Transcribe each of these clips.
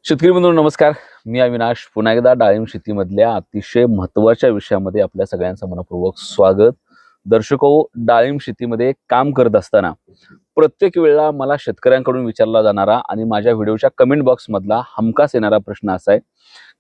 शेतकरी बंधूंनो नमस्कार. मी अविनाश पुन्हा एकदा डाळिंब शेतीमधल्या अतिशय महत्त्वाच्या विषयामध्ये आपल्या सगळ्यांचं मनपूर्वक स्वागत. दर्शको, डाळिंब शेतीमध्ये काम करत असताना प्रत्येक वेळेला मला शेतकऱ्यांकडून विचारला जाणारा आणि माझ्या व्हिडिओच्या कमेंट बॉक्स मधला हमखास येणारा प्रश्न असा आहे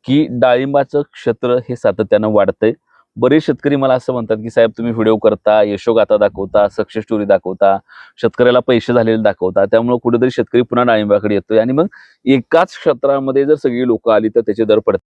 की डाळिंबाचं क्षेत्र हे सातत्यानं वाढतंय. बरेच शेतकरी मला असं म्हणतात की साहेब, तुम्ही व्हिडिओ करता, यशोगाथा दाखवता, सक्सेस स्टोरी दाखवता, शेतकऱ्याला पैसे झालेले दाखवता, त्यामुळे कुठेतरी शेतकरी पुन्हा डाळिंबाकडे येतोय आणि मग एकाच क्षेत्रामध्ये जर सगळी लोक आली तर त्याचे दर पडतात.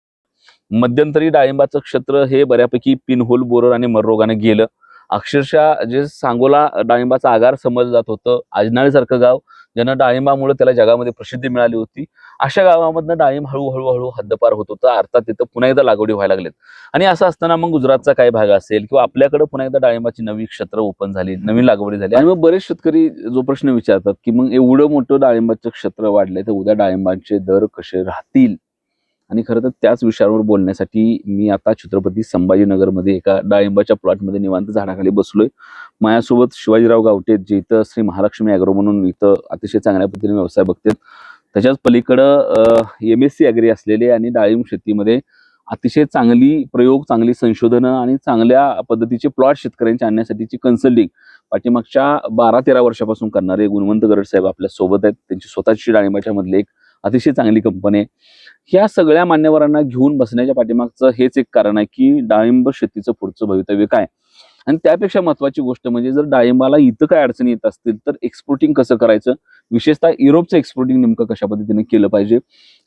मध्यंतरी डाळिंबाचं क्षेत्र हे बऱ्यापैकी पिनहोल बोरर आणि मर रोगाने गेलं. अक्षरशः जे सांगोला डाळिंबाचा आगार समजलं जात होतं, आजनाळीसारखं गाव ज्यांना डाळिंबामुळे त्याला जगामध्ये प्रसिद्धी मिळाली होती, अशा गावामधनं डाळिंब हळूहळू हद्दपार होत होतं. अर्थात तिथं पुन्हा एकदा लागवडी व्हायला लागलेत. आणि असं असताना मग गुजरातचा काही भाग असेल किंवा आपल्याकडे पुन्हा एकदा डाळिंबाची नवी क्षेत्र ओपन झाली, नवीन लागवडी झाली. आणि मग बरेच शेतकरी जो प्रश्न विचारतात की मग एवढं मोठं डाळिंबाचं क्षेत्र वाढलंय तर उद्या डाळिंबाचे दर कसे राहतील. आणि खरं तर त्याच विषयावर बोलण्यासाठी मी आता छत्रपती संभाजीनगरमध्ये एका डाळिंबाच्या प्लॉटमध्ये निवांत झाडाखाली बसलोय. माझ्यासोबत शिवाजीराव गावटे, जे इथं श्री महालक्ष्मी ॲग्रो म्हणून इथं अतिशय चांगल्या पद्धतीने व्यवसाय बघतात. त्याच्याच पलीकडं MSc ॲग्री असलेले आणि डाळिंब शेतीमध्ये अतिशय चांगली प्रयोग, चांगली संशोधनं आणि चांगल्या पद्धतीचे प्लॉट शेतकऱ्यांच्या आणण्यासाठीची कन्सल्टिंग पाठीमागच्या 12-13 वर्षापासून करणारे गुणवंत गरड साहेब आपल्या सोबत आहेत. त्यांची स्वतःची डाळिंबाच्या मधली एक अतिशय चांगली कंपनी आहे. ह्या सगळ्या मान्यवरांना घेऊन बसण्याच्या पाठीमागचं हेच एक कारण आहे की डाळिंब शेतीचं पुढचं भवितव्य काय. आणि त्यापेक्षा महत्त्वाची गोष्ट म्हणजे जर डाळिंबाला इथं काय अडचणी येत असतील तर एक्सपोर्टिंग कसं करायचं, विशेषतः युरोपचं एक्सपोर्टिंग नेमकं कशा पद्धतीने केलं पाहिजे.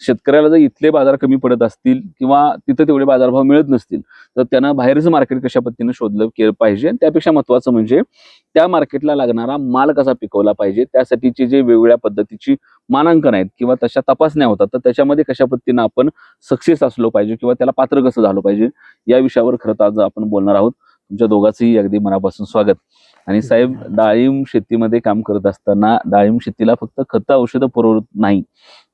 शेतकऱ्याला जर इथले बाजार कमी पडत असतील किंवा तिथं तेवढे बाजारभाव मिळत नसतील तर त्यांना बाहेरचं मार्केट कशा पद्धतीने शोधलं केलं पाहिजे. त्यापेक्षा महत्त्वाचं म्हणजे त्या मार्केटला लागणारा माल कसा पिकवला पाहिजे, त्यासाठीचे जे वेगवेगळ्या पद्धतीची मानांकन आहेत किंवा तशा तपासण्या होतात तर त्याच्यामध्ये कशा पद्धतीनं आपण सक्सेस असलो पाहिजे किंवा त्याला पात्र कसं झालं पाहिजे, या विषयावर खरं तर आज आपण बोलणार आहोत. तुमच्या दोघांचंही अगदी मनापासून स्वागत. आणि साहेब, डाळिंब शेतीमध्ये काम करत असताना डाळिंब शेतीला फक्त खतं औषधं पुरवत नाही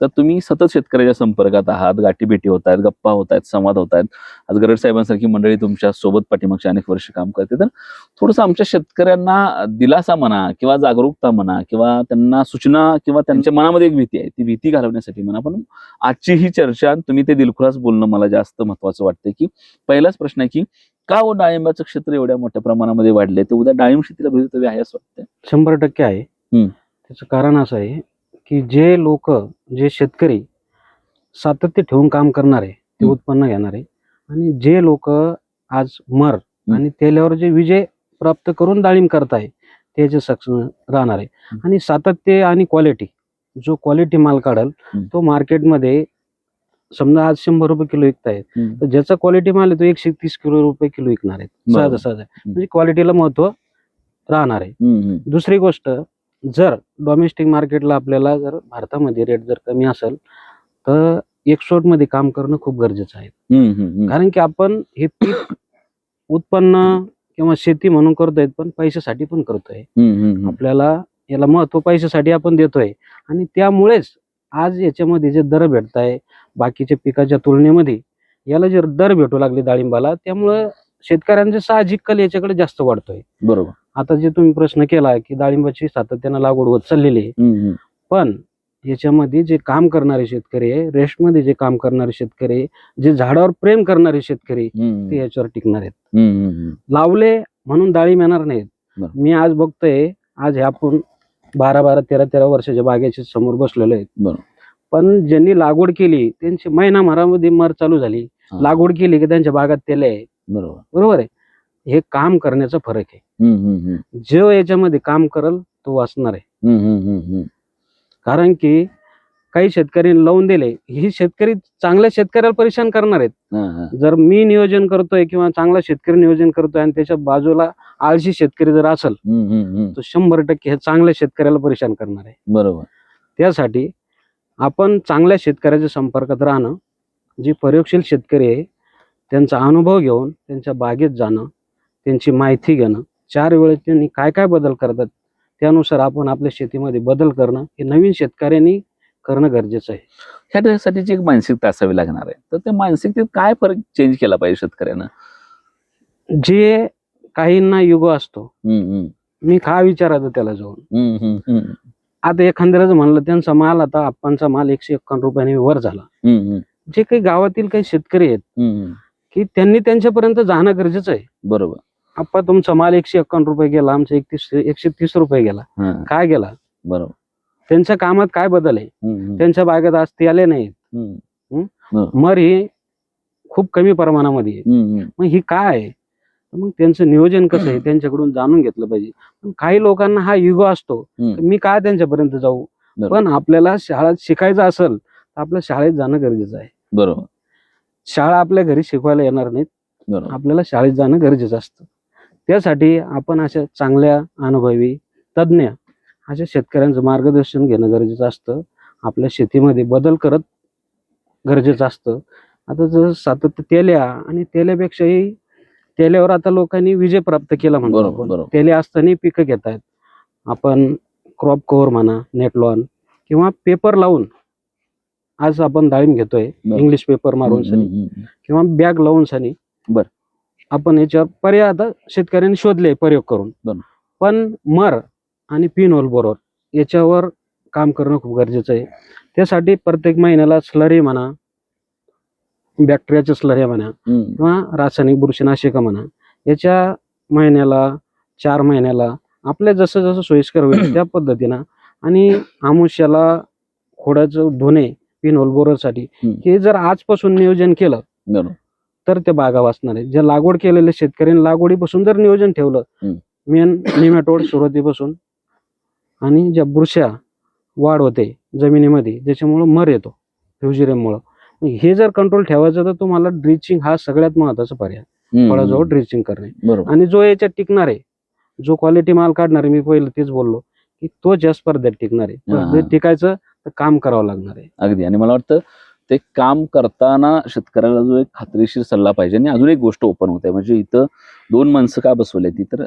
तर तुम्ही सतत शेतकऱ्याच्या संपर्कात आहात, गाठीभेटी होत आहेत, गप्पा होत आहेत, संवाद होत आहेत. आज गरड साहेबांसारखी मंडळी तुमच्या सोबत पाठीमागच्या अनेक वर्ष काम करते. तर थोडंसं आमच्या शेतकऱ्यांना दिलासा म्हणा किंवा जागरूकता म्हणा किंवा त्यांना सूचना किंवा त्यांच्या मनामध्ये एक भीती आहे, ती भीती घालवण्यासाठी म्हणा. पण आजची ही चर्चा तुम्ही ते दिलखुलास बोलणं मला जास्त महत्त्वाचं वाटतंय. की पहिलाच प्रश्न आहे की का डाळिंबाचं क्षेत्र एवढ्या मोठ्या प्रमाणामध्ये वाढले, तर उद्या डाळिंब शेतीला भवितव्य आहे असं वाटतं? 100% आहे. त्याचं कारण असं आहे की जे लोक, जे शेतकरी सातत्य ठेवून काम करणार आहे, ते उत्पन्न घेणार आहे. आणि जे लोक आज मर आणि तेल्यावर जे विजय प्राप्त करून डाळिंब करताय त्याचे सक्षम राहणार आहे. आणि सातत्य आणि क्वालिटी, जो क्वालिटी माल काढल तो मार्केटमध्ये समजा आज 100 रुपये किलो विकतायत तर ज्याचा क्वालिटी माल आहे तो 130 रुपये किलो विकणार आहे. सहज आहे. म्हणजे क्वालिटीला महत्व राहणार आहे. दुसरी गोष्ट, जर डोमेस्टिक मार्केटला आपल्याला जर भारतामध्ये रेट जर कमी असेल तर एक्सपोर्ट मध्ये काम करणं खूप गरजेचं आहे. कारण की आपण हे पीक उत्पन्न किंवा शेती म्हणून करतोय पण पैशासाठी पण करतोय. आपल्याला याला महत्व पैशासाठी आपण देतोय आणि त्यामुळेच आज याच्यामध्ये जे दर भेटताय बाकीच्या पिकाच्या तुलनेमध्ये याला जे दर भेटू लागले डाळिंबाला, त्यामुळे शेतकऱ्यांचे साहजिक कल याच्याकडे जास्त वाढतोय. बरोबर. आता जे तुम्ही प्रश्न केला की डाळिंबाची सातत्यानं लागवड होत चाललेली आहे, पण याच्यामध्ये जे काम करणारे शेतकरी आहे, रेस्टमध्ये जे काम करणारे शेतकरी आहे, जे झाडावर प्रेम करणारे शेतकरी ते याच्यावर टिकणार आहेत. लावले म्हणून डाळिंब येणार नाहीत. मी आज बघतोय, आज ह्या आपण 12-12, 13-13 वर्षाच्या बागेच्या समोर बसलेलो आहेत. पण ज्यांनी लागवड केली त्यांची महिनाभरामध्ये मर चालू झाली. लागवड केली की त्यांच्या बागात तेल आहे. बरोबर आहे. हे काम करण्याचा फरक आहे. जो याच्यामध्ये काम करल तो वाचणार आहे. कारण की काही शेतकरी लावून दिले, ही शेतकरी चांगल्या शेतकऱ्याला परेशान करणार आहेत. जर मी नियोजन करतोय किंवा चांगला शेतकरी नियोजन करतोय आणि त्याच्या बाजूला आळशी शेतकरी जर असेल तर 100% हे चांगल्या शेतकऱ्याला परेशान करणार आहे. बरोबर. त्यासाठी आपण चांगल्या शेतकऱ्याच्या संपर्कात राहणं, जे प्रयोगशील शेतकरी आहे त्यांचा अनुभव घेऊन त्यांच्या बागेत जाणं, त्यांची माहिती घेणं, 4 वेळेस त्यांनी काय काय बदल करतात त्यानुसार आपण आपल्या शेतीमध्ये बदल करणं हे नवीन शेतकऱ्यांनी करणं गरजेचं आहे. ह्यासाठीची एक मानसिकता असावी लागणार आहे. तर त्या मानसिकतेत काय फरक चेंज केला पाहिजे शेतकऱ्यांना? जे काहींना युग असतो, मी का विचारायचं त्याला जाऊन. आता एखाद्याला जर म्हणलं त्यांचा माल, आता आप्पांचा माल 151 रुपयाने वर झाला. जे काही गावातील काही शेतकरी आहेत की त्यांनी त्यांच्यापर्यंत जाणं गरजेचं आहे. बरोबर. आप्पा तुमचा माल 151 रुपये गेला, आमचा 130 रुपये गेला. काय गेला? बरोबर. त्यांच्या कामात काय बदल आहे? त्यांच्या बागेत आज ते आले नाहीत. मर ही खूप कमी प्रमाणामध्ये आहे. मग ही काय आहे? मग त्यांचं नियोजन कसं आहे त्यांच्याकडून जाणून घेतलं पाहिजे. पण काही लोकांना हा इगो असतो, मी काय त्यांच्यापर्यंत जाऊ. पण आपल्याला शाळेत शिकायचं असेल तर आपल्या शाळेत जाणं गरजेचं आहे. बरोबर. शाळा आपल्या घरी शिकवायला येणार नाहीत, आपल्याला शाळेत जाणं गरजेचं असतं. त्यासाठी आपण अशा चांगल्या अनुभवी तज्ज्ञ अशा शेतकऱ्यांचं मार्गदर्शन घेणं गरजेचं असतं. आपल्या शेतीमध्ये बदल करत गरजेचं असतं. आता जर सातत्य तेल्या आणि तेल्यापेक्षाही तेल्यावर आता लोकांनी विजय प्राप्त केला म्हणतो. तेले असताना पिकं घेत आहेत. आपण क्रॉप कव्हर म्हणा, नेट लॉन किंवा पेपर लावून आज आपण डाळिंब घेतोय, इंग्लिश पेपर मारून सनी किंवा बॅग लावून सनी. आपण याच्यावर पर्याय आता शेतकऱ्यांनी शोधले प्रयोग करून. पण मर आणि पिन होल बरोबर याच्यावर काम करणं खूप गरजेचं आहे. त्यासाठी प्रत्येक महिन्याला स्लरी म्हणा, बॅक्टेरियाच्या स्लऱ्या म्हणा किंवा रासायनिक बुरशीनाशक म्हणा, याच्या महिन्याला 4 महिन्याला आपल्या जसं जसं सोयीस्कर होईल त्या पद्धतीनं, आणि आमुष्याला खोडाचं धुणे पिन होल बोररसाठी हे जर आजपासून नियोजन केलं तर ते बागा वाचणार आहे. ज्या लागवड केलेल्या शेतकऱ्यांनी लागवडीपासून जर नियोजन ठेवलं, मेन निमॅटोड सुरुवातीपासून, आणि ज्या बुरश्या वाढ होते जमिनीमध्ये ज्याच्यामुळे मर येतो फ्युजिरियममुळं, हे जर कंट्रोल ठेवायचं तर तुम्हाला ड्रिचिंग हा सगळ्यात महत्वाचा पर्याय. फळाजवळ ड्रिचिंग करणे, आणि जो याच्यात टिकणार आहे, जो क्वालिटी माल काढणार आहे, मी पहिलं तेच बोललो की तो ज्या स्पर्धेत टिकणार आहे, स्पर्धेत टिकायचं तर काम करावं लागणार आहे. अगदी. आणि मला वाटतं ते काम करताना शेतकऱ्याला जो एक खात्रीशीर सल्ला पाहिजे. आणि अजून एक गोष्ट ओपन होत आहे, म्हणजे इथं 2 माणसं का बसवले ती तर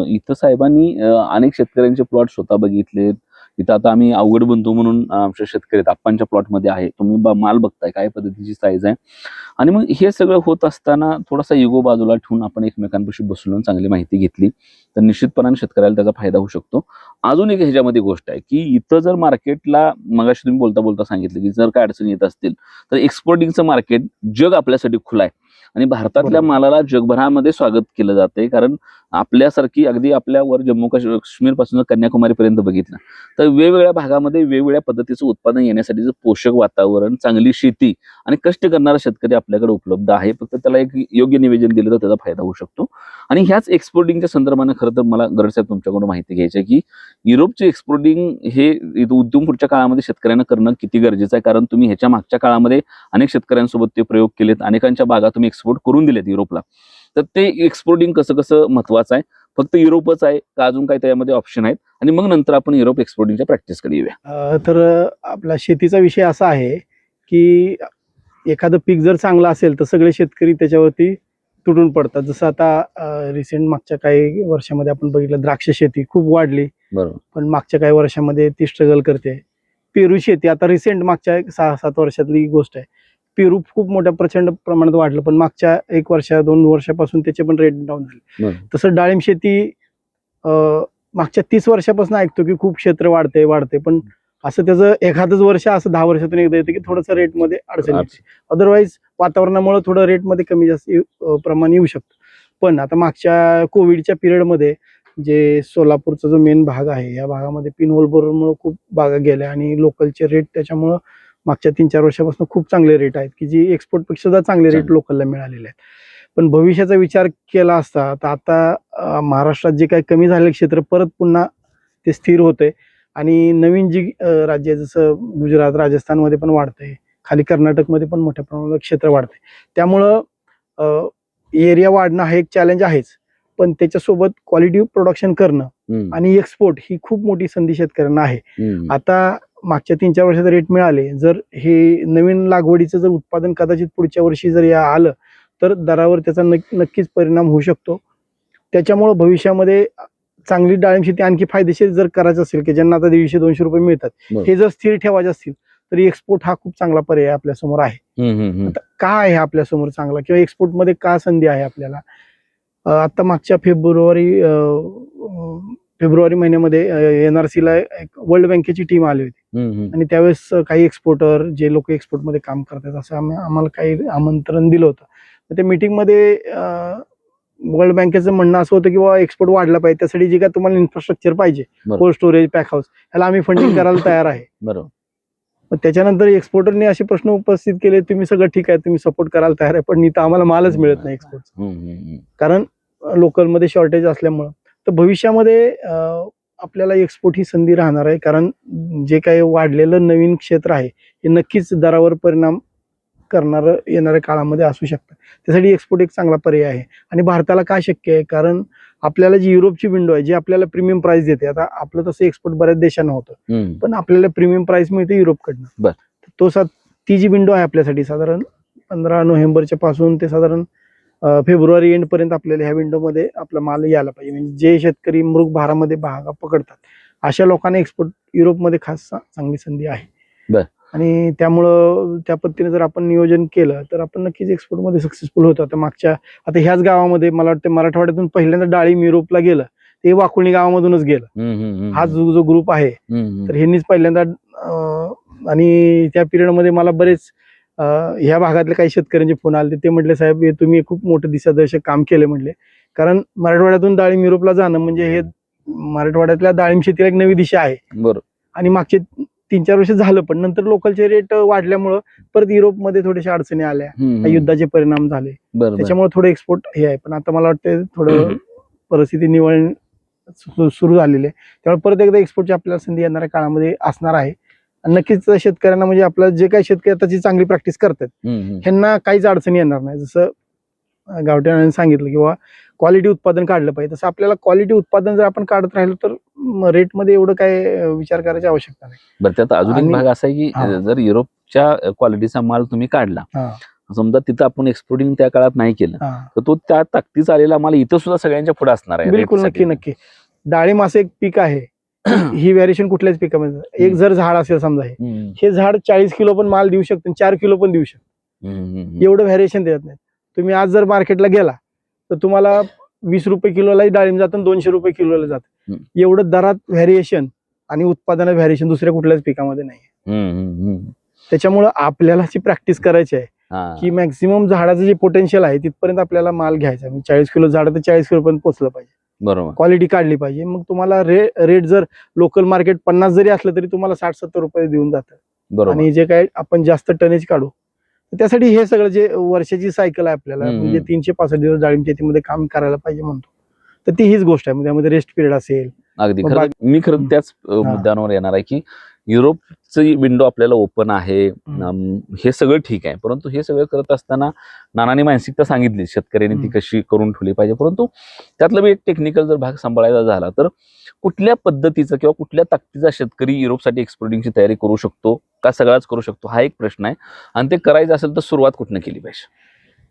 इथं साहेबांनी अनेक शेतकऱ्यांचे प्लॉट स्वतः बघितले. इथं आता आम्ही अवघड बनतो म्हणून आमच्या शेतकरी आप्पांच्या प्लॉटमध्ये आहे, तुम्ही माल बघताय काय पद्धतीची साईज आहे. आणि मग हे सगळं होत असताना थोडासा इगो बाजूला ठेवून आपण एकमेकांपाशी बसवून चांगली माहिती घेतली तर निश्चितपणाने शेतकऱ्याला त्याचा फायदा होऊ शकतो. अजून एक ह्याच्यामध्ये गोष्ट आहे की इथं जर मार्केटला, मगाशी तुम्ही बोलता बोलता सांगितलं की जर काय अडचणी येत असतील तर एक्सपोर्टिंगचं मार्केट जग आपल्यासाठी खुलं आहे. आणि भारतातल्या मालाला जगभरामध्ये स्वागत केलं जाते. कारण आपल्यासारखी अगदी आपल्यावर जम्मू काश्मीर पासून कन्याकुमारी पर्यंत बघितलं तर वेगवेगळ्या भागामध्ये वेगवेगळ्या पद्धतीचं उत्पादन येण्यासाठीचं पोषक वातावरण, चांगली शेती आणि कष्ट करणारा शेतकरी आपल्याकडे उपलब्ध आहे. फक्त त्याला एक योग्य निवेदन दिलं तर त्याचा फायदा होऊ शकतो. आणि ह्याच एक्सपोर्टिंगच्या संदर्भाने खरं तर मला गरज आहे तुमच्याकडून माहिती घ्यायची आहे की युरोपचे एक्सपोर्टिंग हे उद्यम पुढच्या काळामध्ये शेतकऱ्यांना करणं किती गरजेचं आहे. कारण तुम्ही ह्याच्या मागच्या काळामध्ये अनेक शेतकऱ्यांसोबत ते प्रयोग केलेत, अनेकांच्या बागा तुम्ही एक्सपोर्ट करून दिलेत युरोपला. तर ते एक्सपोर्टिंग कसं कसं महत्वाचं आहे, फक्त युरोपच आहे का अजून काही त्यामध्ये ऑप्शन आहेत, आणि मग नंतर आपण युरोप एक्सपोर्टिंगच्या प्रॅक्टिसकडे येऊया. तर आपला शेतीचा विषय असा आहे की एखादं पीक जर चांगलं असेल तर सगळे शेतकरी त्याच्यावरती तुटून पडतात. जसं आता रिसेंट मागच्या काही वर्षामध्ये आपण बघितलं द्राक्ष शेती खूप वाढली, बरोबर, पण मागच्या काही वर्षामध्ये ती स्ट्रगल करते. पेरू शेती आता रिसेंट मागच्या 6-7 वर्षातली गोष्ट आहे. पेरू खूप मोठ्या प्रचंड प्रमाणात वाढलं, पण मागच्या 1 वर्ष 2 वर्षापासून त्याचे पण रेट डाऊन झाले. तसं डाळिंब शेती मागच्या 30 वर्षापासून ऐकतो की खूप क्षेत्र वाढते, पण असं त्याचं एखादंच वर्ष असं 10 वर्षातून एकदा येतं की थोडंसं रेटमध्ये अडचण येते. अदरवाईज वातावरणामुळे थोडं रेटमध्ये कमी जास्त प्रमाण येऊ शकतं. पण आता मागच्या कोविडच्या पिरियडमध्ये जे सोलापूरचा जो मेन भाग आहे या भागामध्ये पिन होल बोररमुळे खूप बागा गेल्या आणि लोकलचे रेट त्याच्यामुळं मागच्या 3-4 वर्षापासून खूप चांगले रेट आहेत की जी एक्सपोर्टपेक्षा सुद्धा चांगले रेट लोकलला मिळालेले आहेत. पण भविष्याचा विचार केला असता तर आता महाराष्ट्रात जे काही कमी झालेलं क्षेत्र परत पुन्हा ते स्थिर होतंय आणि नवीन जी राज्य जसं गुजरात, राजस्थानमध्ये पण वाढतंय, खाली कर्नाटकमध्ये पण मोठ्या प्रमाणात क्षेत्र वाढतंय. त्यामुळं एरिया वाढणं हा एक चॅलेंज आहेच, पण त्याच्यासोबत क्वालिटी प्रोडक्शन करणं आणि एक्सपोर्ट ही खूप मोठी संधी शेतकऱ्यांना आहे. आता मागच्या 3-4 वर्षात रेट मिळाले, जर हे नवीन लागवडीचं जर उत्पादन कदाचित पुढच्या वर्षी जर आलं तर दरावर त्याचा नक्कीच परिणाम होऊ शकतो. त्याच्यामुळं भविष्यामध्ये चांगली डाळिंब शेती आणखी फायदेशीर जर करायचं असेल की ज्यांना आता 150-200 रुपये मिळतात, हे जर स्थिर ठेवायचे असतील तर एक्सपोर्ट हा खूप चांगला पर्याय आपल्या समोर आहे. आता काय आहे आपल्या समोर चांगला किंवा एक्सपोर्ट मध्ये काय संधी आहे आपल्याला? आता मागच्या फेब्रुवारी महिन्यामध्ये NRC ला एक वर्ल्ड बँकेची टीम आली होती आणि त्यावेळेस काही एक्सपोर्टर जे लोक एक्सपोर्टमध्ये काम करतात असं आम्हाला काही आमंत्रण दिलं होतं. तर त्या मीटिंगमध्ये वर्ल्ड बँकेचं म्हणणं असं होतं की बाबा एक्सपोर्ट वाढला पाहिजे, त्यासाठी जे काय तुम्हाला इन्फ्रास्ट्रक्चर पाहिजे, कोल्ड स्टोरेज, पॅक हाऊस, ह्याला आम्ही फंडिंग करायला तयार आहे. बरोबर. मग त्याच्यानंतर एक्सपोर्टरने असे प्रश्न उपस्थित केले, तुम्ही सगळं ठीक आहे, तुम्ही सपोर्ट करायला तयार आहे, पण इथं आम्हाला मालच मिळत नाही एक्सपोर्ट, कारण लोकलमध्ये शॉर्टेज असल्यामुळं. तर भविष्यामध्ये आपल्याला एक्सपोर्ट ही संधी राहणार आहे, कारण जे काही वाढलेलं नवीन क्षेत्र आहे हे नक्कीच दरावर परिणाम करणार येणाऱ्या काळामध्ये असू शकतं. त्यासाठी एक्सपोर्ट एक चांगला पर्याय आहे. आणि भारताला का शक्य आहे, कारण आपल्याला जी युरोपची विंडो आहे जी आपल्याला प्रीमियम प्राइस देते, आता आपलं तसं एक्सपोर्ट बऱ्याच देशांना होतं, पण आपल्याला प्रीमियम प्राइस मिळते युरोपकडनं. ती जी विंडो आहे आपल्यासाठी साधारण 15 नोव्हेंबरच्या पासून ते साधारण फेब्रुवारी एंड पर्यंत आपल्याला ह्या विंडोमध्ये आपला माल यायला पाहिजे. म्हणजे जे शेतकरी मृग भारामध्ये भागा पकडतात अशा लोकांना एक्सपोर्ट युरोपमध्ये खास चांगली संधी आहे. आणि त्यामुळं त्या पद्धतीने जर आपण नियोजन केलं तर आपण नक्कीच एक्सपोर्टमध्ये सक्सेसफुल होतो. आता ह्याच गावामध्ये मला वाटतं मराठवाड्यातून पहिल्यांदा डाळिंब युरोपला गेलं ते वाकुळणी गावामधूनच गेलं. हा जो ग्रुप आहे तर ह्यांनीच पहिल्यांदा आणि त्या पिरियडमध्ये मला बरेच ह्या भागातले काही शेतकऱ्यांचे फोन आले, ते म्हटले साहेब तुम्ही खूप मोठं दिशादर्शक काम केले म्हटले, कारण मराठवाड्यातून डाळिंब युरोपला जाणं म्हणजे हे मराठवाड्यातल्या डाळिंब शेतीला एक नवी दिशा आहे. बरोबर. आणि मागचे 3-4 वर्ष झालं, पण नंतर लोकलचे रेट वाढल्यामुळं परत युरोपमध्ये थोड्याशा अडचणी आल्या, युद्धाचे परिणाम झाले, त्याच्यामुळे थोडं एक्सपोर्ट हे आहे. पण आता मला वाटतं थोडं परिस्थिती निवळ सुरू झालेली आहे, त्यामुळे परत एकदा एक्सपोर्टची आपल्याला संधी येणाऱ्या काळामध्ये असणार आहे. आणि नक्कीच शेतकऱ्यांना म्हणजे आपलं जे काही शेतकरी आताची चांगली प्रॅक्टिस करतात ह्यांना काहीच अडचणी येणार नाही. जसं गावठ्याने सांगितलं किंवा क्वालिटी उत्पादन काढलं पाहिजे, तसं आपल्याला क्वालिटी उत्पादन जर आपण काढत राहिलो तर रेटमध्ये एवढं काय विचार करायची आवश्यकता नाही. बरं, त्यात अजून एक भाग असा आहे की जर युरोपच्या क्वालिटीचा माल तुम्ही काढला, समजा तिथं आपण एक्सपोर्टिंग त्या काळात नाही केलं तर तो त्या ताकदीचा आलेला माल इथं सुद्धा सगळ्यांच्या पुढे असणार आहे. बिलकुल, नक्की. डाळिंब असं एक पीक आहे, ही व्हेरिएशन कुठल्याच पिकामध्ये एक जर झाड असेल समजा, हे झाड 40 किलो पण माल देऊ शकतं, 4 किलो पण देऊ शकतं, एवढं व्हेरिएशन देत नाही. तुम्ही आज जर मार्केटला गेला तर तुम्हाला 20 रुपये किलोलाही डाळिंब जातं, 200 रुपये किलोला जातं. एवढं दरात व्हेरिएशन आणि उत्पादनात व्हेरिएशन दुसऱ्या कुठल्याच पिकामध्ये नाही. त्याच्यामुळं आपल्याला जी प्रॅक्टिस करायची आहे की मॅक्सिमम झाडाचं जे पोटेन्शियल आहे तिथपर्यंत आपल्याला माल घ्यायचा. 40 किलो झाड तर 40 किलो पर्यंत पोहोचलं पाहिजे, बरोबर, क्वालिटी काढली पाहिजे. मग तुम्हाला रेट जर लोकल मार्केट 50 जरी असलं तरी तुम्हाला 60-70 रुपये देऊन जातं. आणि जे काय आपण जास्त टनेज काढू त्यासाठी हे सगळं जे वर्षाची सायकल आहे आपल्याला, म्हणजे 365 दिवस डाळिंब शेतीमध्ये काम करायला पाहिजे म्हणतो, तर ती हीच गोष्ट आहे. त्यामध्ये रेस्ट पिरियड असेल. अगदी मी खरं त्याच मुद्द्यांवर येणार आहे की युरोपची विंडो आपल्याला ओपन आहे, हे सगळं ठीक आहे, परंतु हे सगळं करत असताना नानांनी मानसिकता सांगितली शेतकऱ्यांनी ती कशी करून ठेवली पाहिजे. परंतु त्यातला बी एक टेक्निकल जर भाग सांभाळायचा झाला तर कुठल्या पद्धतीचा किंवा कुठल्या ताकदीचा शेतकरी युरोपसाठी एक्सपोर्टिंगची तयारी करू शकतो का सगळाच करू शकतो, हा एक प्रश्न आहे. आणि ते करायचं असेल तर सुरुवात कुठनं केली पाहिजे?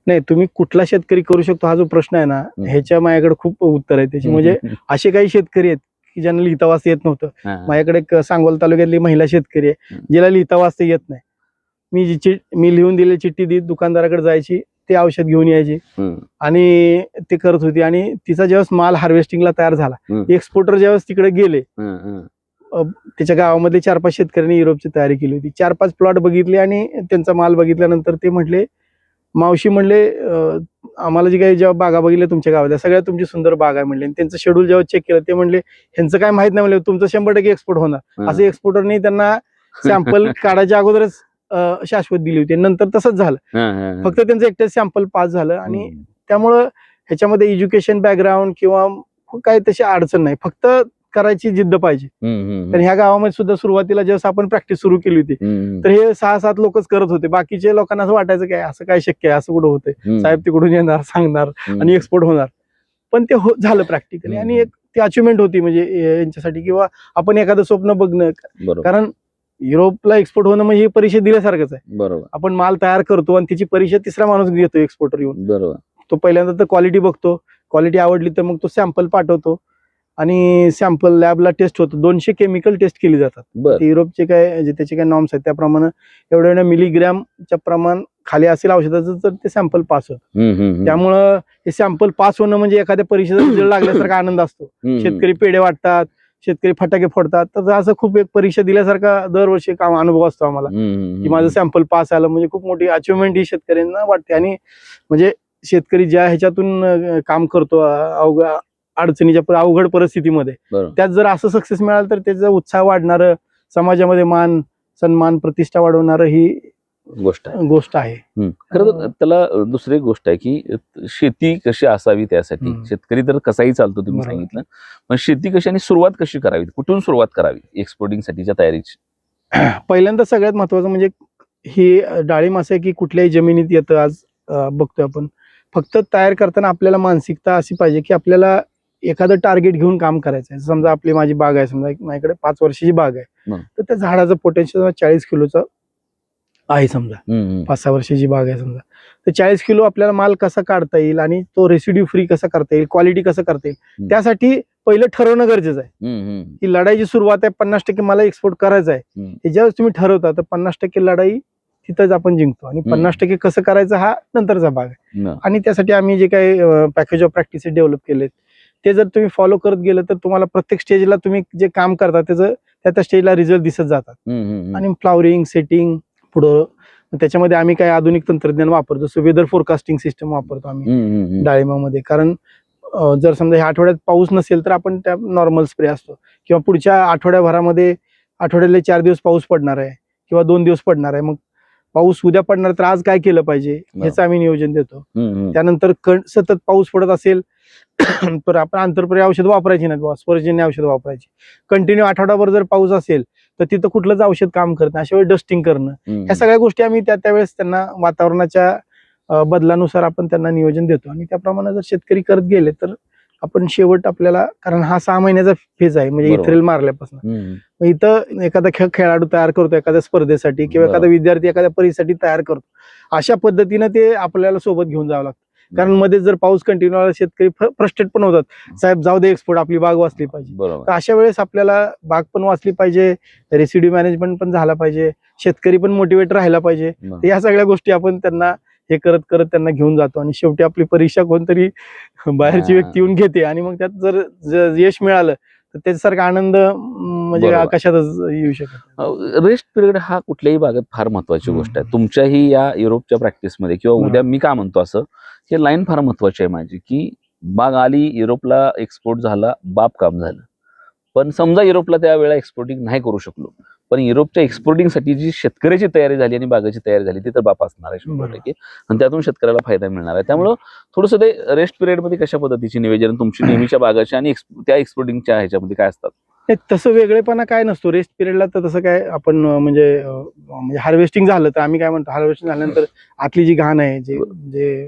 नाही, तुम्ही कुठला शेतकरी करू शकतो हा जो प्रश्न आहे ना, ह्याच्या माझ्याकडे खूप उत्तर आहे त्याची. म्हणजे असे काही शेतकरी आहेत की ज्यांना लिहिता वाचता येत नव्हतं. माझ्याकडे एक सांगोला तालुक्यातली महिला शेतकरी आहे ज्याला लिहिता वाचता येत नाही. मी लिहून दिलेली चिठ्ठी दी दुकानदाराकडे जायची, ते औषध घेऊन यायची आणि ते करत होती. आणि तिचा ज्यावेळेस माल हार्वेस्टिंगला तयार झाला, एक्सपोर्टर ज्यावेळेस तिकडे गेले, त्याच्या गावामध्ये 4-5 शेतकऱ्यांनी युरोपची तयारी केली होती. 4-5 प्लॉट बघितले आणि त्यांचा माल बघितल्यानंतर ते म्हटले, मावशी म्हणले आम्हाला जी काही जेव्हा बागा बघितल्या तुमच्या गावातल्या सगळ्यात तुमची सुंदर बाग आहे म्हणले. त्यांचं शेड्यूल जेव्हा चेक केलं ते म्हणले ह्यांचं काय माहित नाही, म्हणले तुमचं 100% एक्सपोर्ट होणार. असं एक्सपोर्टरने त्यांना सॅम्पल काढायच्या अगोदरच शाश्वत दिली होती. नंतर तसंच झालं, फक्त त्यांचं एकटेच सॅम्पल पास झालं. आणि त्यामुळं ह्याच्यामध्ये एज्युकेशन बॅकग्राऊंड किंवा काही तशी अडचण नाही, फक्त करायची जिद्द पाहिजे. तर ह्या गावामध्ये सुद्धा सुरुवातीला जेव्हा आपण प्रॅक्टिस सुरू केली होती तर हे 6-7 लोकच करत होते. बाकीचे लोकांना असं वाटायचं काय असं काय शक्य आहे, असं कुठं होतंय, साहेब तिकडून येणार सांगणार आणि एक्सपोर्ट होणार. पण ते झालं प्रॅक्टिकली आणि एक ती अचिव्हमेंट होती म्हणजे यांच्यासाठी, किंवा आपण एखादं स्वप्न बघणं. कारण युरोपला एक्सपोर्ट होणं म्हणजे परीक्षा दिल्यासारखंच आहे. बरोबर, आपण माल तयार करतो आणि त्याची परीक्षा तिसरा माणूस घेतो एक्सपोर्टर येऊन. बरोबर, तो पहिल्यांदा तर क्वालिटी बघतो, क्वालिटी आवडली तर मग तो सॅम्पल पाठवतो आणि सॅम्पल लॅबला टेस्ट होतं. 200 केमिकल टेस्ट केली जातात. बर ते युरोपचे काय जे त्याचे काय नॉर्म्स आहेत त्याप्रमाणे एवढ्या मिलीग्रॅमच्या प्रमाण खाली असेल औषधाचं तर ते सॅम्पल पास होतं. त्यामुळं हे सॅम्पल पास होणं म्हणजे एखाद्या परीक्षेचा रिझल्ट लागल्यासारखा आनंद असतो. शेतकरी पेढे वाटतात, शेतकरी फटाके फोडतात, तर असं खूप एक परीक्षा दिल्यासारखा दरवर्षी काम अनुभव असतो आम्हाला की माझं सॅम्पल पास आलं म्हणजे खूप मोठी अचिव्हमेंट ही शेतकऱ्यांना वाटते. आणि म्हणजे शेतकरी ज्या ह्याच्यातून काम करतो अडचणीच्या अवघड परिस्थितीमध्ये त्यात जर असं सक्सेस मिळालं तर त्याचा उत्साह वाढणारं, समाजामध्ये मान सन्मान प्रतिष्ठा वाढवणारं ही गोष्ट आहे. खरं तर त्याला दुसरी एक गोष्ट आहे की शेती कशी असावी त्यासाठी शेतकरी तर कसाही चालतो तुम्ही सांगितलं, पण शेती कशी आणि सुरुवात कशी करावी, कुठून सुरुवात करावी एक्सपोर्टिंग साठीच्या तयारीची? पहिल्यांदा सगळ्यात महत्वाचं म्हणजे ही डाळिंब असं आहे की कुठल्याही जमिनीत येतं. आज बघतोय आपण फक्त तयार करताना आपल्याला मानसिकता अशी पाहिजे की आपल्याला एखादं टार्गेट घेऊन काम करायचं आहे. समजा माझी बाग आहे, समजा माझ्याकडे 5 वर्षाची बाग आहे, तर त्या झाडाचं पोटेन्शियल 40 किलोचं आहे. समजा 5-6 वर्षाची बाग आहे समजा, तर 40 किलो आपल्याला माल कसा काढता येईल आणि तो रेसिड्यू फ्री कसा करता येईल, क्वालिटी कसं करता येईल, त्यासाठी पहिलं ठरवणं गरजेचं आहे. ही लढाईची सुरुवात आहे. 50% मला एक्सपोर्ट करायचं आहे, हे ज्यावेळेस तुम्ही ठरवता तर 50% लढाई तिथंच आपण जिंकतो आणि 50% कसं करायचं हा नंतरचा भाग आहे. आणि त्यासाठी आम्ही जे काही पॅकेज ऑफ प्रॅक्टिसेस डेव्हलप केलेत ते जर तुम्ही फॉलो करत गेलं तर तुम्हाला प्रत्येक स्टेजला तुम्ही जे काम करता त्याचं त्या स्टेजला रिझल्ट दिसत जातात. आणि फ्लॉवरिंग सेटिंग पुढं त्याच्यामध्ये आम्ही काही आधुनिक तंत्रज्ञान वापरतो. जसं वेदर फोरकास्टिंग सिस्टम वापरतो आम्ही डाळिंबामध्ये. कारण जर समजा ह्या आठवड्यात पाऊस नसेल तर आपण त्या नॉर्मल स्प्रे असतो, किंवा पुढच्या आठवड्याभरामध्ये आठवड्याला 4 दिवस पाऊस पडणार आहे किंवा 2 दिवस पडणार आहे, मग पाऊस उद्या पडणार तर आज काय केलं पाहिजे ह्याचं आम्ही नियोजन देतो. त्यानंतर सतत पाऊस पडत असेल तर आपण आंतरपर्याय औषध वापरायची नाहीत, स्पर्शजन्य औषध वापरायची. कंटिन्यू आठवडाभर जर पाऊस असेल तर तिथं कुठलंच औषध काम करत नाही, अशा वेळी डस्टिंग करणं, ह्या सगळ्या गोष्टी आम्ही त्यावेळेस त्यांना वातावरणाच्या बदलानुसार आपण त्यांना नियोजन देतो. आणि त्याप्रमाणे जर शेतकरी करत गेले तर आपण शेवट आपल्याला, कारण हा 6 महिन्याचा फेज आहे म्हणजे इथ्रेल मारल्यापासून, इथं एखादा खेळाडू तयार करतो एखाद्या स्पर्धेसाठी किंवा एखादा विद्यार्थी एखाद्या परीक्षेसाठी तयार करतो, अशा पद्धतीनं ते आपल्याला सोबत घेऊन जावं लागतं. कारण मध्ये जर पाऊस कंटिन्यू आला शेतकरी फ्रस्ट्रेट पण होतात, साहेब जाऊ दे एक्सपोर्ट, आपली बाग वाचली पाहिजे. तर अशा वेळेस आपल्याला बाग पण वाचली पाहिजे, रेसिड्यू मॅनेजमेंट पण झाला पाहिजे, शेतकरी पण मोटिवेट राहायला पाहिजे. तर या सगळ्या गोष्टी आपण त्यांना हे करत करत त्यांना घेऊन जातो. आणि शेवटी आपली परीक्षा कोणतरी बाहेरची व्यक्ती येऊन घेते आणि मग त्यात जर यश मिळालं तर त्याच्यासारखा आनंद म्हणजे कशातच येऊ शकत. रेस्ट पिरियड हा कुठल्याही बागेत फार महत्वाची गोष्ट आहे. तुमच्याही या युरोपच्या प्रॅक्टिसमध्ये किंवा उद्या मी का म्हणतो असं, हे लाईन फार महत्वाची आहे माझी, की बाग आली युरोपला, एक्सपोर्ट झाला, बाप काम झालं. पण समजा युरोपला त्यावेळेला एक्सपोर्टिंग नाही करू शकलो, पण युरोपच्या एक्सपोर्टिंगसाठी जी शेतकऱ्याची तयारी झाली आणि बागाची तयारी झाली ती तर बाप असणार आहे 100%, आणि त्यातून शेतकऱ्याला फायदा मिळणार आहे. त्यामुळं थोडंसं ते रेस्ट पिरियडमध्ये कशा पद्धतीची नियोजन तुमची नेहमीच्या बागाची आणि त्या एक्सपोर्टिंगच्या ह्याच्यामध्ये काय असतात? तसं वेगळेपणा काय नसतो रेस्ट पिरियडला. तर तसं काय आपण म्हणजे हार्वेस्टिंग झालं तर आम्ही काय म्हणतो, हार्वेस्टिंग झाल्यानंतर आतली जी घाण आहे, जे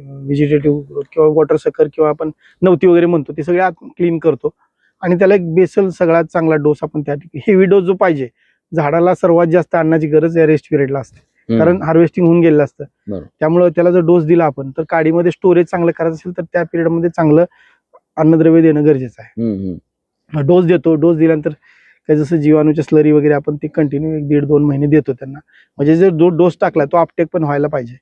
व्हेजिटेटिव्ह किंवा वॉटर सकर किंवा आपण नवती वगैरे म्हणतो, ते सगळे आत क्लीन करतो आणि त्याला एक बेसल सगळ्यात चांगला डोस आपण त्या ठिकाणी, हेवी डोस जो पाहिजे, झाडाला सर्वात जास्त अन्नाची गरज या रेस्ट पिरियडला असते, कारण हार्वेस्टिंग होऊन गेलेलं असतं. त्यामुळे त्याला जर डोस दिला आपण तर काडीमध्ये स्टोरेज चांगलं करायचं असेल तर त्या पिरियडमध्ये चांगलं अन्नद्रव्य देणं गरजेचं आहे. डोस देतो, डोस दिल्यानंतर काय जसं जीवाणूच्या स्लरी वगैरे आपण ते कंटिन्यू 1-1.5-2 महिने देतो त्यांना. म्हणजे जर डोस टाकला तो अपटेक पण व्हायला पाहिजे.